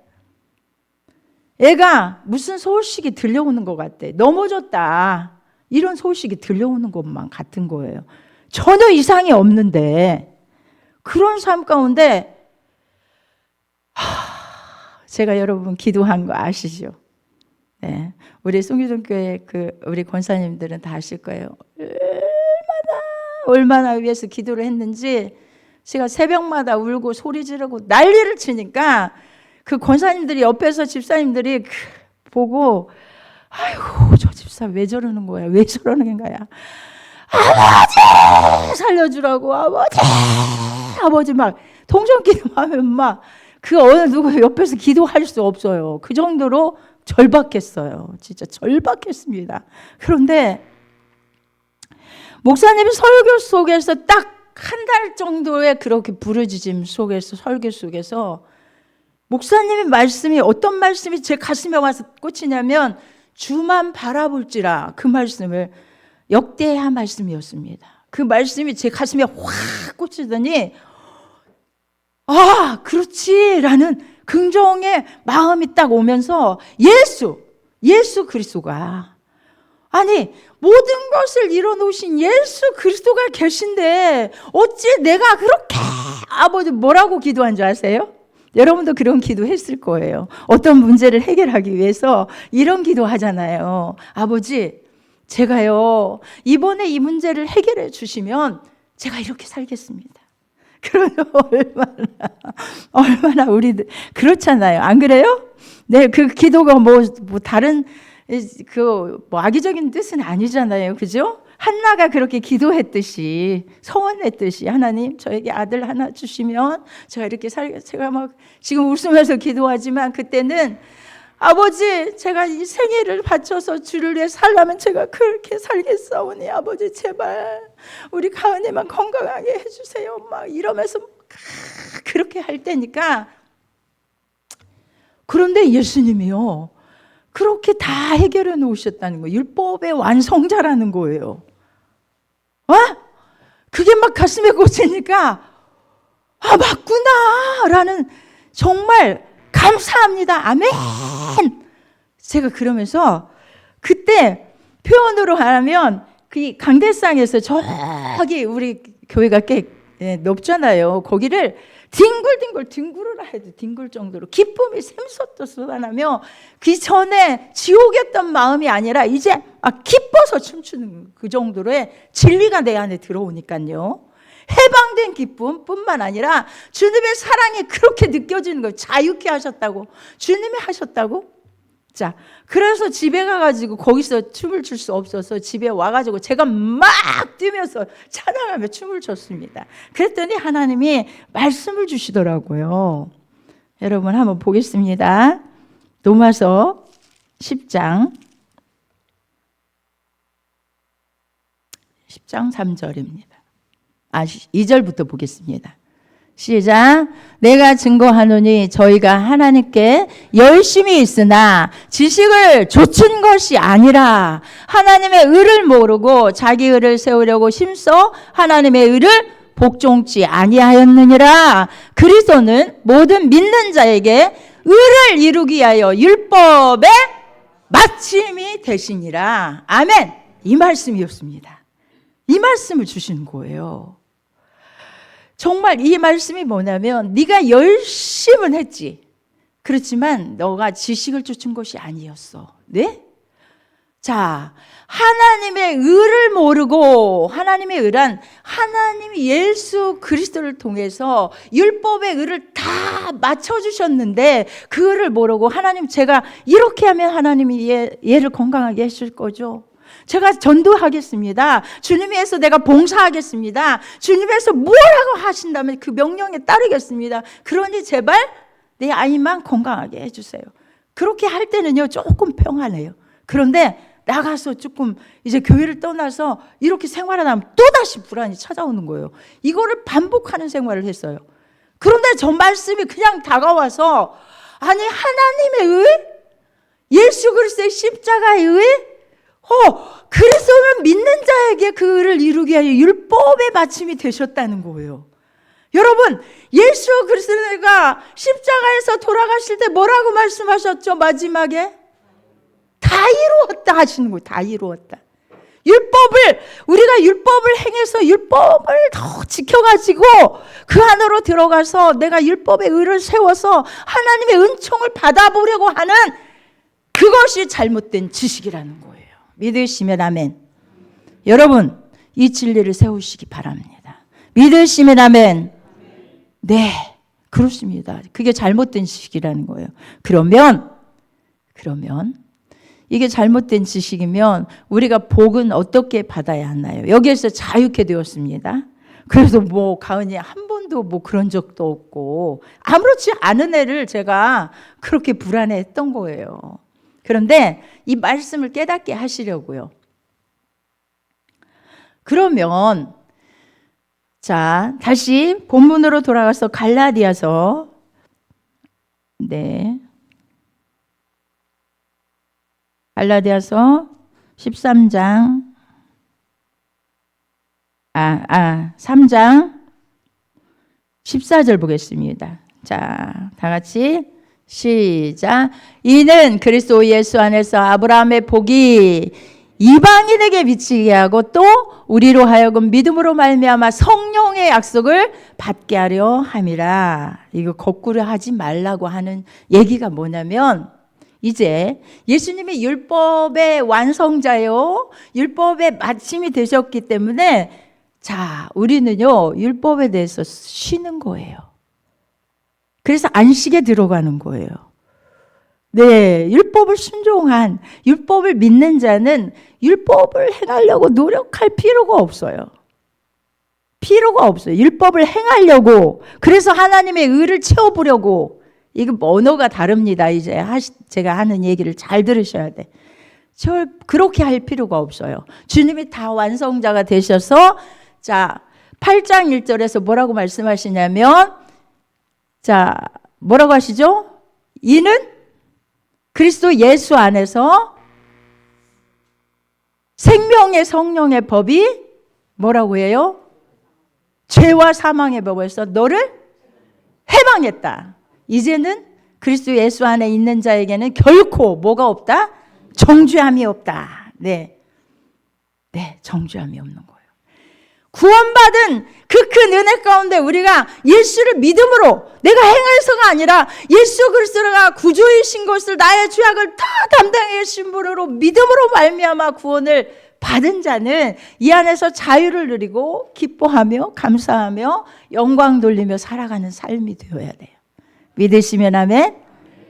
애가 무슨 소식이 들려오는 것 같대. 넘어졌다. 이런 소식이 들려오는 것만 같은 거예요. 전혀 이상이 없는데 그런 삶 가운데 제가 여러분 기도한 거 아시죠? 네, 우리 송유동교회 우리 권사님들은 다 아실 거예요. 얼마나 위해서 기도를 했는지. 제가 새벽마다 울고 소리 지르고 난리를 치니까 그 권사님들이 옆에서 집사님들이 보고 아이고 저 집사 왜 저러는 거야? 왜 저러는 거야? 아버지 살려주라고, 아버지 막 동정 기도하면 막 그 어느 누구 옆에서 기도할 수 없어요. 그 정도로 절박했어요. 진짜 절박했습니다. 그런데 목사님이 설교 속에서 딱 한 달 정도의 그렇게 부르짖음 속에서, 설교 속에서 목사님의 말씀이, 어떤 말씀이 제 가슴에 와서 꽂히냐면 주만 바라볼지라, 그 말씀을 역대한 말씀이었습니다. 그 말씀이 제 가슴에 확 꽂히더니 아 그렇지 라는 긍정의 마음이 딱 오면서 예수 그리스도가, 아니 모든 것을 이뤄놓으신 예수 그리스도가 계신데 어찌 내가 그렇게, 아버지 뭐라고 기도한 줄 아세요? 여러분도 그런 기도했을 거예요. 어떤 문제를 해결하기 위해서 이런 기도 하잖아요. 아버지 제가요 이번에 이 문제를 해결해 주시면 제가 이렇게 살겠습니다. 그러면 얼마나 우리들 그렇잖아요. 안 그래요? 네, 그 기도가 뭐 다른 뭐 악의적인 뜻은 아니잖아요. 그죠? 한나가 그렇게 기도했듯이, 소원했듯이, 하나님 저에게 아들 하나 주시면 제가 이렇게 제가 막 지금 웃으면서 기도하지만 그때는 아버지 제가 이 생애를 바쳐서 주를 위해 살려면 제가 그렇게 살겠사오니 아버지 제발 우리 가은이만 건강하게 해주세요 막 이러면서 그렇게 할 때니까. 그런데 예수님이요 그렇게 다 해결해 놓으셨다는 거예요. 율법의 완성자라는 거예요. 그게 막 가슴에 꽂히니까 맞구나 라는, 정말 감사합니다. 아멘. 제가 그러면서 그때 표현으로 하면 그 강대상에서 저기 우리 교회가 꽤 높잖아요. 거기를 뒹굴을 해도 뒹굴 정도로 기쁨이 샘솟듯 쏟아나며 그 전에 지옥이었던 마음이 아니라 이제 기뻐서 춤추는 그 정도로의 진리가 내 안에 들어오니까요. 해방된 기쁨뿐만 아니라 주님의 사랑이 그렇게 느껴지는 거예요. 자유케 하셨다고, 주님이 하셨다고. 자, 그래서 집에 가가지고 거기서 춤을 출 수 없어서 집에 와가지고 제가 막 뛰면서 찬양하며 춤을 췄습니다. 그랬더니 하나님이 말씀을 주시더라고요. 여러분 한번 보겠습니다. 로마서 10장 3절입니다. 2절부터 보겠습니다. 시작. 내가 증거하노니 저희가 하나님께 열심히 있으나 지식을 좇은 것이 아니라 하나님의 의를 모르고 자기 의를 세우려고 힘써 하나님의 의를 복종치 아니하였느니라. 그리스도는 모든 믿는 자에게 의를 이루기 위하여 율법의 마침이 되시니라. 아멘. 이 말씀이었습니다. 이 말씀을 주시는 거예요. 정말 이 말씀이 뭐냐면 네가 열심은 했지. 그렇지만 너가 지식을 쫓은 것이 아니었어. 네? 자, 하나님의 의를 모르고, 하나님의 의란 하나님이 예수 그리스도를 통해서 율법의 의를 다 맞춰주셨는데 그 의를 모르고 하나님 제가 이렇게 하면 하나님이 얘를 건강하게 해줄 거죠. 제가 전도하겠습니다. 주님 위해서 내가 봉사하겠습니다. 주님 위해서 뭐라고 하신다면 그 명령에 따르겠습니다. 그러니 제발 내 아이만 건강하게 해주세요. 그렇게 할 때는요 조금 평안해요. 그런데 나가서 조금 이제 교회를 떠나서 이렇게 생활하다 보면 또다시 불안이 찾아오는 거예요. 이거를 반복하는 생활을 했어요. 그런데 저 말씀이 그냥 다가와서, 아니 하나님의 의, 예수 그리스도의 십자가의 의, 그리스도는 믿는 자에게 그 의를 이루게 하여 율법의 마침이 되셨다는 거예요. 여러분, 예수 그리스도가 십자가에서 돌아가실 때 뭐라고 말씀하셨죠? 마지막에 다 이루었다 하시는 거예요. 다 이루었다. 우리가 율법을 행해서 율법을 더 지켜가지고 그 안으로 들어가서 내가 율법의 의를 세워서 하나님의 은총을 받아보려고 하는 그것이 잘못된 지식이라는 거예요. 믿으시면 아멘. 여러분, 이 진리를 세우시기 바랍니다. 믿으시면 아멘. 네, 그렇습니다. 그게 잘못된 지식이라는 거예요. 그러면 이게 잘못된 지식이면 우리가 복은 어떻게 받아야 하나요? 여기에서 자유케 되었습니다. 그래서 가은이 한 번도 그런 적도 없고 아무렇지 않은 애를 제가 그렇게 불안해했던 거예요. 그런데 이 말씀을 깨닫게 하시려고요. 그러면 자, 다시 본문으로 돌아가서 갈라디아서, 갈라디아서 13장 3장 14절 보겠습니다. 자, 다 같이 시작. 이는 그리스도 예수 안에서 아브라함의 복이 이방인에게 미치게 하고 또 우리로 하여금 믿음으로 말미암아 성령의 약속을 받게 하려 함이라. 이거 거꾸로 하지 말라고 하는 얘기가 뭐냐면, 이제 예수님이 율법의 완성자요, 율법의 마침이 되셨기 때문에 자, 우리는요 율법에 대해서 쉬는 거예요. 그래서 안식에 들어가는 거예요. 네, 율법을 순종한, 율법을 믿는 자는 율법을 행하려고 노력할 필요가 없어요. 필요가 없어요. 율법을 행하려고, 그래서 하나님의 의를 채워보려고. 이거 언어가 다릅니다. 이제 제가 하는 얘기를 잘 들으셔야 돼. 그렇게 할 필요가 없어요. 주님이 다 완성자가 되셔서, 자, 8장 1절에서 뭐라고 말씀하시냐면, 자, 뭐라고 하시죠? 이는 그리스도 예수 안에서 생명의 성령의 법이 뭐라고 해요? 죄와 사망의 법에서 너를 해방했다. 이제는 그리스도 예수 안에 있는 자에게는 결코 뭐가 없다? 정죄함이 없다. 네, 정죄함이 없는 거예요. 구원받은 그 큰 은혜 가운데 우리가 예수를 믿음으로, 내가 행해서가 아니라 예수 그리스도가 구주이신 것을, 나의 죄악을 다 담당해 주신 분으로 믿음으로 말미암아 구원을 받은 자는 이 안에서 자유를 누리고 기뻐하며 감사하며 영광 돌리며 살아가는 삶이 되어야 돼요. 믿으시면 아멘.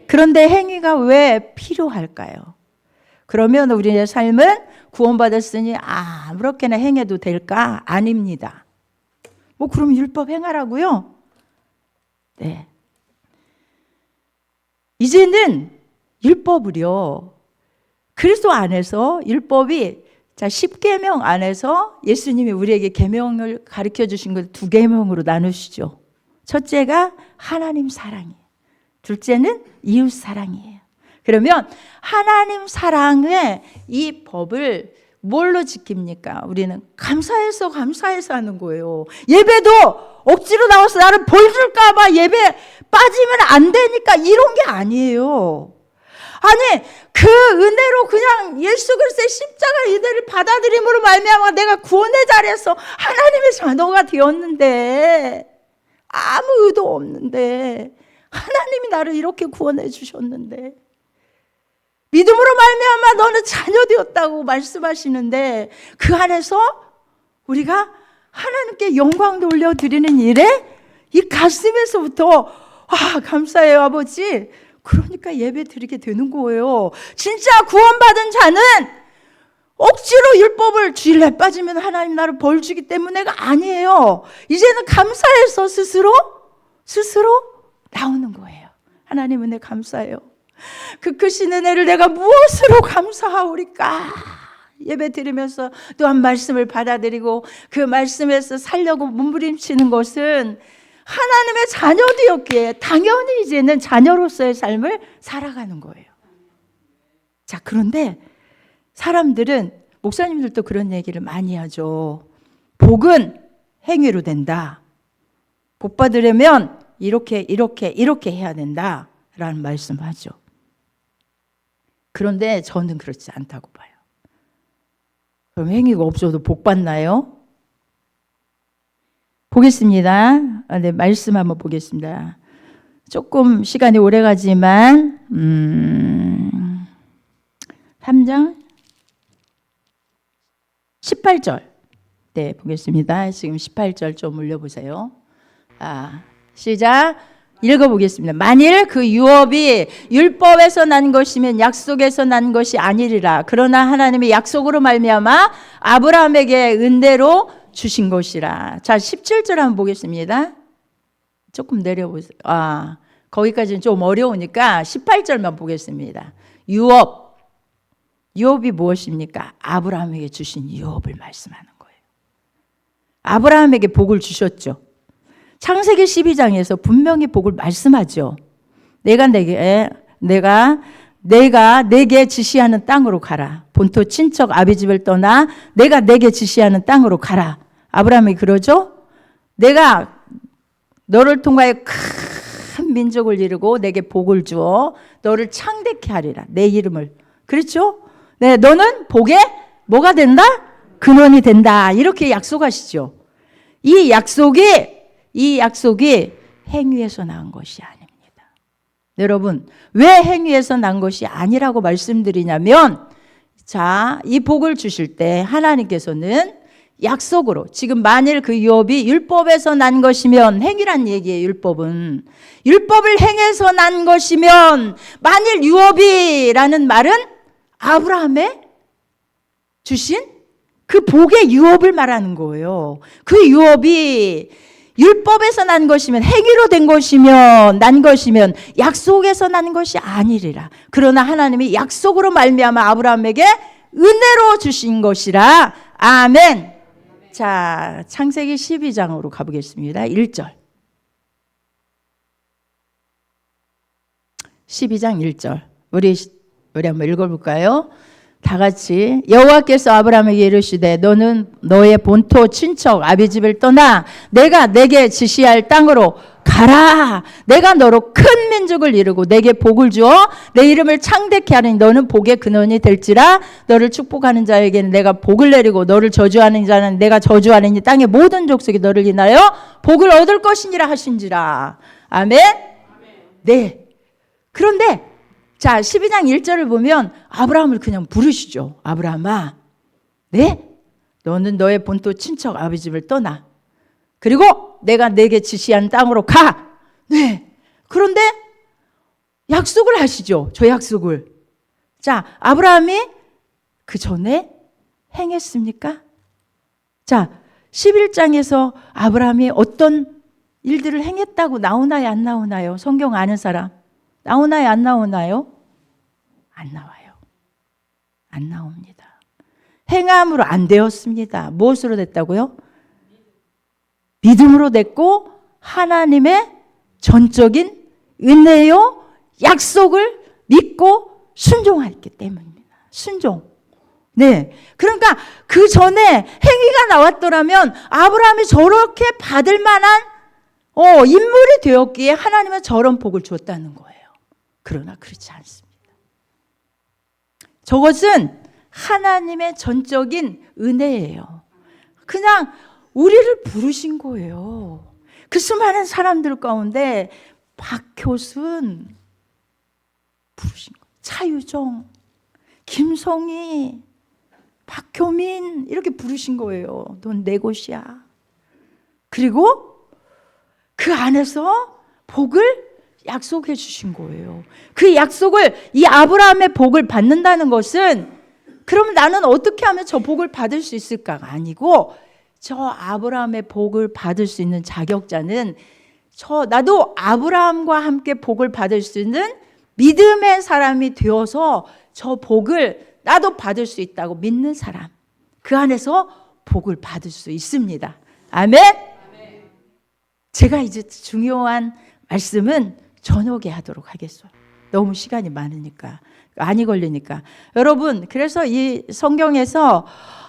그런데 행위가 왜 필요할까요? 그러면 우리의 삶은 구원받았으니 아무렇게나 행해도 될까? 아닙니다. 그럼 율법 행하라고요? 네. 이제는 율법을요, 그리스도 안에서 율법이, 자, 10계명 안에서 예수님이 우리에게 계명을 가르쳐 주신 걸 2계명으로 나누시죠. 첫째가 하나님 사랑이에요. 둘째는 이웃 사랑이에요. 그러면 하나님 사랑의 이 법을 뭘로 지킵니까? 우리는 감사해서 하는 거예요. 예배도 억지로 나와서 나를 벌 줄까 봐 예배 빠지면 안 되니까 이런 게 아니에요. 아니, 그 은혜로 그냥 예수 그리스도의 십자가 은혜를 받아들임으로 말미암아 내가 구원의 자리에서 하나님의 자녀가 되었는데, 아무 의도 없는데 하나님이 나를 이렇게 구원해 주셨는데, 믿음으로 말미암아 너는 자녀 되었다고 말씀하시는데, 그 안에서 우리가 하나님께 영광 돌려드리는 일에 이 가슴에서부터 감사해요 아버지, 그러니까 예배 드리게 되는 거예요. 진짜 구원받은 자는 억지로 율법을 주일날 빠지면 하나님 나를 벌 주기 때문에가 아니에요. 이제는 감사해서 스스로 나오는 거예요. 하나님 은혜 감사해요. 그 크신 은혜를 내가 무엇으로 감사하오리까? 예배 드리면서 또한 말씀을 받아들이고 그 말씀에서 살려고 몸부림치는 것은 하나님의 자녀되었기에 당연히 이제는 자녀로서의 삶을 살아가는 거예요. 자, 그런데 사람들은, 목사님들도 그런 얘기를 많이 하죠. 복은 행위로 된다. 복 받으려면 이렇게 해야 된다 라는 말씀하죠. 그런데 저는 그렇지 않다고 봐요. 그럼 행위가 없어도 복 받나요? 보겠습니다. 네, 말씀 한번 보겠습니다. 조금 시간이 오래 가지만 3장 18절 네, 보겠습니다. 지금 18절 좀 올려보세요. 시작. 읽어보겠습니다. 만일 그 유업이 율법에서 난 것이면 약속에서 난 것이 아니리라. 그러나 하나님이 약속으로 말미암아 아브라함에게 은혜로 주신 것이라. 자, 17절 한번 보겠습니다. 조금 내려보세요. 거기까지는 좀 어려우니까 18절만 보겠습니다. 유업이 무엇입니까? 아브라함에게 주신 유업을 말씀하는 거예요. 아브라함에게 복을 주셨죠. 창세기 12장에서 분명히 복을 말씀하죠. 내가 내게 지시하는 땅으로 가라. 본토 친척 아비집을 떠나 내가 내게 지시하는 땅으로 가라. 아브라함이 그러죠. 내가 너를 통하여 큰 민족을 이루고 내게 복을 주어 너를 창대케 하리라. 내 이름을. 그렇죠? 네, 너는 복에 뭐가 된다? 근원이 된다. 이렇게 약속하시죠. 이 약속이 행위에서 난 것이 아닙니다. 여러분, 왜 행위에서 난 것이 아니라고 말씀드리냐면, 자, 이 복을 주실 때 하나님께서는 약속으로, 지금 만일 그 유업이 율법에서 난 것이면, 행위란 얘기예요. 율법을 행해서 난 것이면, 만일 유업이라는 말은 아브라함의 주신 그 복의 유업을 말하는 거예요. 그 유업이 율법에서 난 것이면, 행위로 난 것이면 약속에서 난 것이 아니리라. 그러나 하나님이 약속으로 말미암아 아브라함에게 은혜로 주신 것이라. 아멘. 자, 창세기 12장으로 가보겠습니다. 1절. 12장 1절. 우리 한번 읽어볼까요? 다 같이. 여호와께서 아브라함에게 이르시되 너는 너의 본토 친척 아비집을 떠나 내가 내게 지시할 땅으로 가라. 내가 너로 큰 민족을 이루고 내게 복을 주어 내 이름을 창대케 하리니 너는 복의 근원이 될지라. 너를 축복하는 자에게는 내가 복을 내리고 너를 저주하는 자는 내가 저주하리니 땅의 모든 족속이 너를 인하여 복을 얻을 것이니라 하신지라. 아멘. 네. 그런데 자, 12장 1절을 보면 아브라함을 그냥 부르시죠. 아브라함아, 네? 너는 너의 본토 친척 아비집을 떠나. 그리고 내가 내게 지시한 땅으로 가. 네. 그런데 약속을 하시죠. 저 약속을. 자, 아브라함이 그 전에 행했습니까? 자, 11장에서 아브라함이 어떤 일들을 행했다고 나오나요? 안 나오나요? 성경 아는 사람. 나오나요? 안 나오나요? 안 나와요. 안 나옵니다. 행함으로 안 되었습니다. 무엇으로 됐다고요? 믿음으로 됐고 하나님의 전적인 은혜요 약속을 믿고 순종했기 때문입니다. 순종. 네. 그러니까 그 전에 행위가 나왔더라면 아브라함이 저렇게 받을 만한 인물이 되었기에 하나님은 저런 복을 줬다는 거예요. 그러나 그렇지 않습니다. 저것은 하나님의 전적인 은혜예요. 그냥 우리를 부르신 거예요. 그 수많은 사람들 가운데 박효순 부르신 거예요. 차유정, 김성희, 박효민 이렇게 부르신 거예요. 넌 내 곳이야. 그리고 그 안에서 복을 약속해 주신 거예요. 그 약속을, 이 아브라함의 복을 받는다는 것은 그럼 나는 어떻게 하면 저 복을 받을 수 있을까가 아니고 저 아브라함의 복을 받을 수 있는 자격자는 나도 아브라함과 함께 복을 받을 수 있는 믿음의 사람이 되어서 저 복을 나도 받을 수 있다고 믿는 사람, 그 안에서 복을 받을 수 있습니다. 아멘? 제가 이제 중요한 말씀은 저녁에 하도록 하겠어요. 너무 시간이 많으니까, 많이 걸리니까. 여러분, 그래서 이 성경에서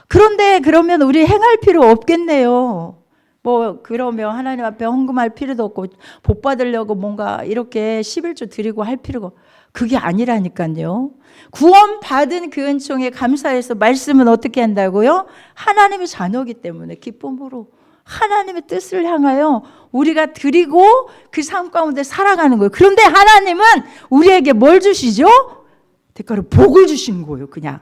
그런데 그러면 우리 행할 필요 없겠네요. 뭐 그러면 하나님 앞에 헌금할 필요도 없고 복 받으려고 뭔가 이렇게 11조 드리고 할 필요가, 그게 아니라니까요. 구원받은 그 은총에 감사해서 말씀은 어떻게 한다고요? 하나님의 자녀이기 때문에 기쁨으로 하나님의 뜻을 향하여 우리가 드리고 그 삶 가운데 살아가는 거예요. 그런데 하나님은 우리에게 뭘 주시죠? 대가로 복을 주시는 거예요. 그냥.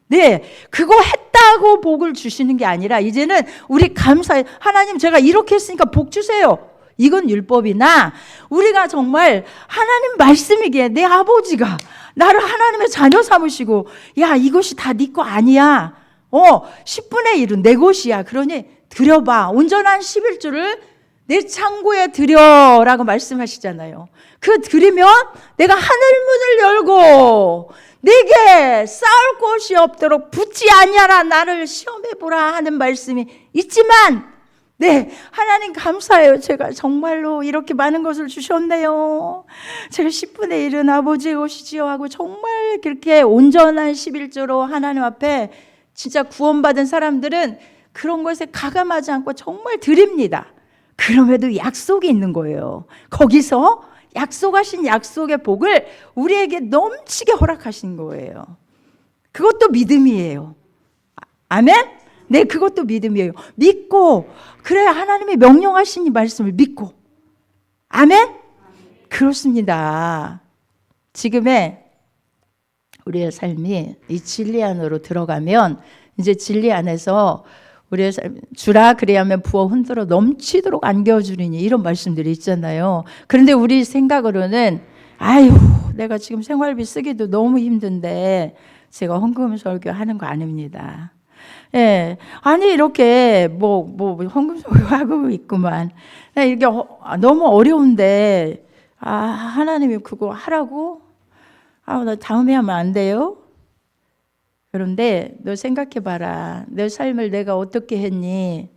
네, 그거 했다고 복을 주시는 게 아니라 이제는 우리 감사해. 하나님, 제가 이렇게 했으니까 복 주세요. 이건 율법이나 우리가 정말 하나님 말씀이기에 내 아버지가 나를 하나님의 자녀 삼으시고, 야, 이것이 다 네 거 아니야. 10분의 1은 내 것이야. 그러니 드려봐. 온전한 11조를 내 창고에 드려라고 말씀하시잖아요. 그 드리면 내가 하늘문을 열고 내게 쌓을 곳이 없도록 붙지 아니하라, 나를 시험해보라 하는 말씀이 있지만, 네, 하나님 감사해요. 제가 정말로 이렇게 많은 것을 주셨네요. 제가 10분의 1은 아버지의 것이지요 하고 정말 그렇게 온전한 11조로 하나님 앞에 진짜 구원받은 사람들은 그런 것에 가감하지 않고 정말 드립니다. 그럼에도 약속이 있는 거예요. 거기서 약속하신 약속의 복을 우리에게 넘치게 허락하신 거예요. 그것도 믿음이에요. 아멘? 네, 그것도 믿음이에요. 믿고, 그래, 하나님이 명령하신 이 말씀을 믿고. 아멘? 그렇습니다. 지금의 우리의 삶이 이 진리 안으로 들어가면 이제 진리 안에서 우리의 삶, 주라 그리하면 부어 흔들어 넘치도록 안겨주리니, 이런 말씀들이 있잖아요. 그런데 우리 생각으로는 아유, 내가 지금 생활비 쓰기도 너무 힘든데 제가 헌금 설교하는 거 아닙니다. 예, 아니 이렇게 뭐 헌금 설교하고 있구만. 이게 너무 어려운데 하나님이 그거 하라고? 나 다음에 하면 안 돼요? 그런데 너 생각해봐라. 내 삶을 내가 어떻게 했니?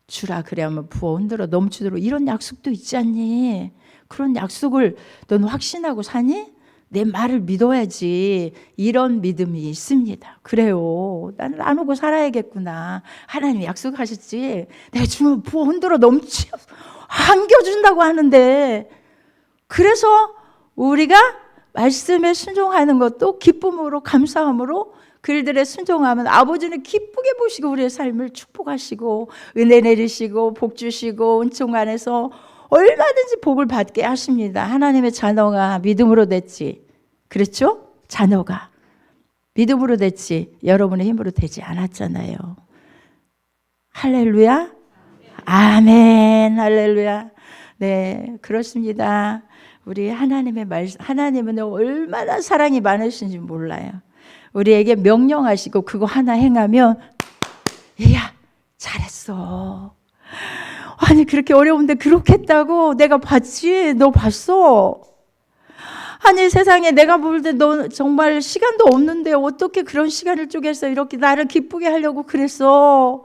주라 그래야만 부어 흔들어 넘치도록, 이런 약속도 있지 않니? 그런 약속을 넌 확신하고 사니? 내 말을 믿어야지. 이런 믿음이 있습니다. 그래요. 나는 나누고 살아야겠구나. 하나님이 약속하셨지. 내가 주면 부어 흔들어 넘치 안겨준다고 하는데, 그래서 우리가 말씀에 순종하는 것도 기쁨으로, 감사함으로 그들의 순종하면 아버지는 기쁘게 보시고 우리의 삶을 축복하시고 은혜 내리시고 복 주시고 은총 안에서 얼마든지 복을 받게 하십니다. 하나님의 자녀가 믿음으로 됐지. 그렇죠? 자녀가 믿음으로 됐지 여러분의 힘으로 되지 않았잖아요. 할렐루야. 아멘. 할렐루야. 네, 그렇습니다. 우리 하나님의 하나님은 얼마나 사랑이 많으신지 몰라요. 우리에게 명령하시고 그거 하나 행하면, 얘야 잘했어. 아니 그렇게 어려운데 그렇게 했다고? 내가 봤지? 너 봤어? 아니 세상에 내가 볼 때 너 정말 시간도 없는데 어떻게 그런 시간을 쪼개서 이렇게 나를 기쁘게 하려고 그랬어?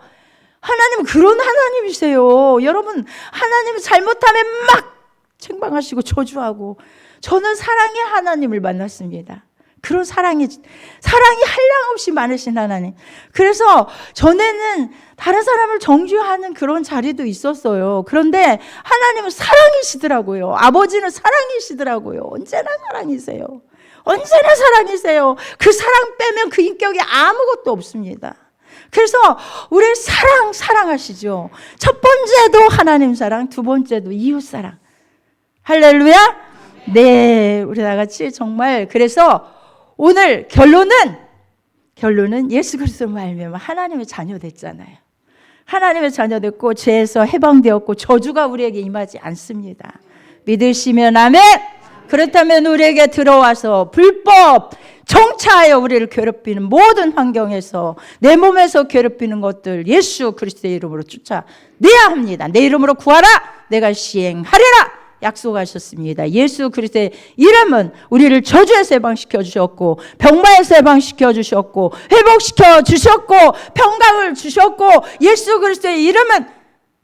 하나님은 그런 하나님이세요. 여러분, 하나님은 잘못하면 막 책망하시고 저주하고, 저는 사랑의 하나님을 만났습니다. 그런 사랑이 한량없이 많으신 하나님. 그래서 전에는 다른 사람을 정죄하는 그런 자리도 있었어요. 그런데 하나님은 사랑이시더라고요. 아버지는 사랑이시더라고요. 언제나 사랑이세요. 언제나 사랑이세요. 그 사랑 빼면 그 인격이 아무것도 없습니다. 그래서 우리 사랑하시죠. 첫 번째도 하나님 사랑, 두 번째도 이웃 사랑. 할렐루야. 네, 우리 다 같이 정말, 그래서 오늘 결론은 예수 그리스도로 말미암아 하나님의 자녀 됐잖아요. 하나님의 자녀 됐고 죄에서 해방되었고 저주가 우리에게 임하지 않습니다. 믿으시면 아멘. 그렇다면 우리에게 들어와서 불법 정차하여 우리를 괴롭히는 모든 환경에서 내 몸에서 괴롭히는 것들 예수 그리스도의 이름으로 쫓아내야 합니다. 내 이름으로 구하라. 내가 시행하리라 약속하셨습니다. 예수 그리스도의 이름은 우리를 저주에서 해방시켜 주셨고 병마에서 해방시켜 주셨고 회복시켜 주셨고 평강을 주셨고 예수 그리스도의 이름은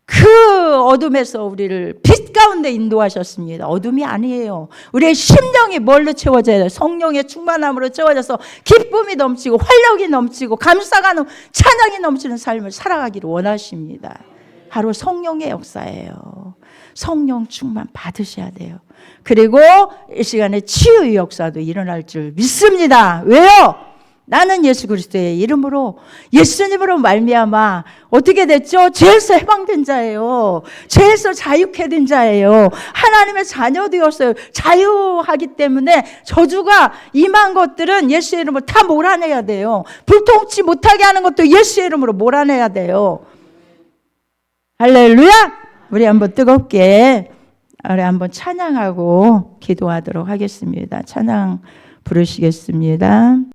그 어둠에서 우리를 빛 가운데 인도하셨습니다. 어둠이 아니에요. 우리의 심령이 뭘로 채워져야 돼요? 성령의 충만함으로 채워져서 기쁨이 넘치고 활력이 넘치고 감사가 찬양이 넘치는 삶을 살아가기를 원하십니다. 바로 성령의 역사예요. 성령 충만 받으셔야 돼요. 그리고 이 시간에 치유의 역사도 일어날 줄 믿습니다. 왜요? 나는 예수 그리스도의 이름으로 예수님으로 말미암아 어떻게 됐죠? 죄에서 해방된 자예요. 죄에서 자유케 된 자예요. 하나님의 자녀 되었어요. 자유하기 때문에 저주가 임한 것들은 예수의 이름으로 다 몰아내야 돼요. 불통치 못하게 하는 것도 예수의 이름으로 몰아내야 돼요. 할렐루야! 우리 한번 뜨겁게 우리 한번 찬양하고 기도하도록 하겠습니다. 찬양 부르시겠습니다.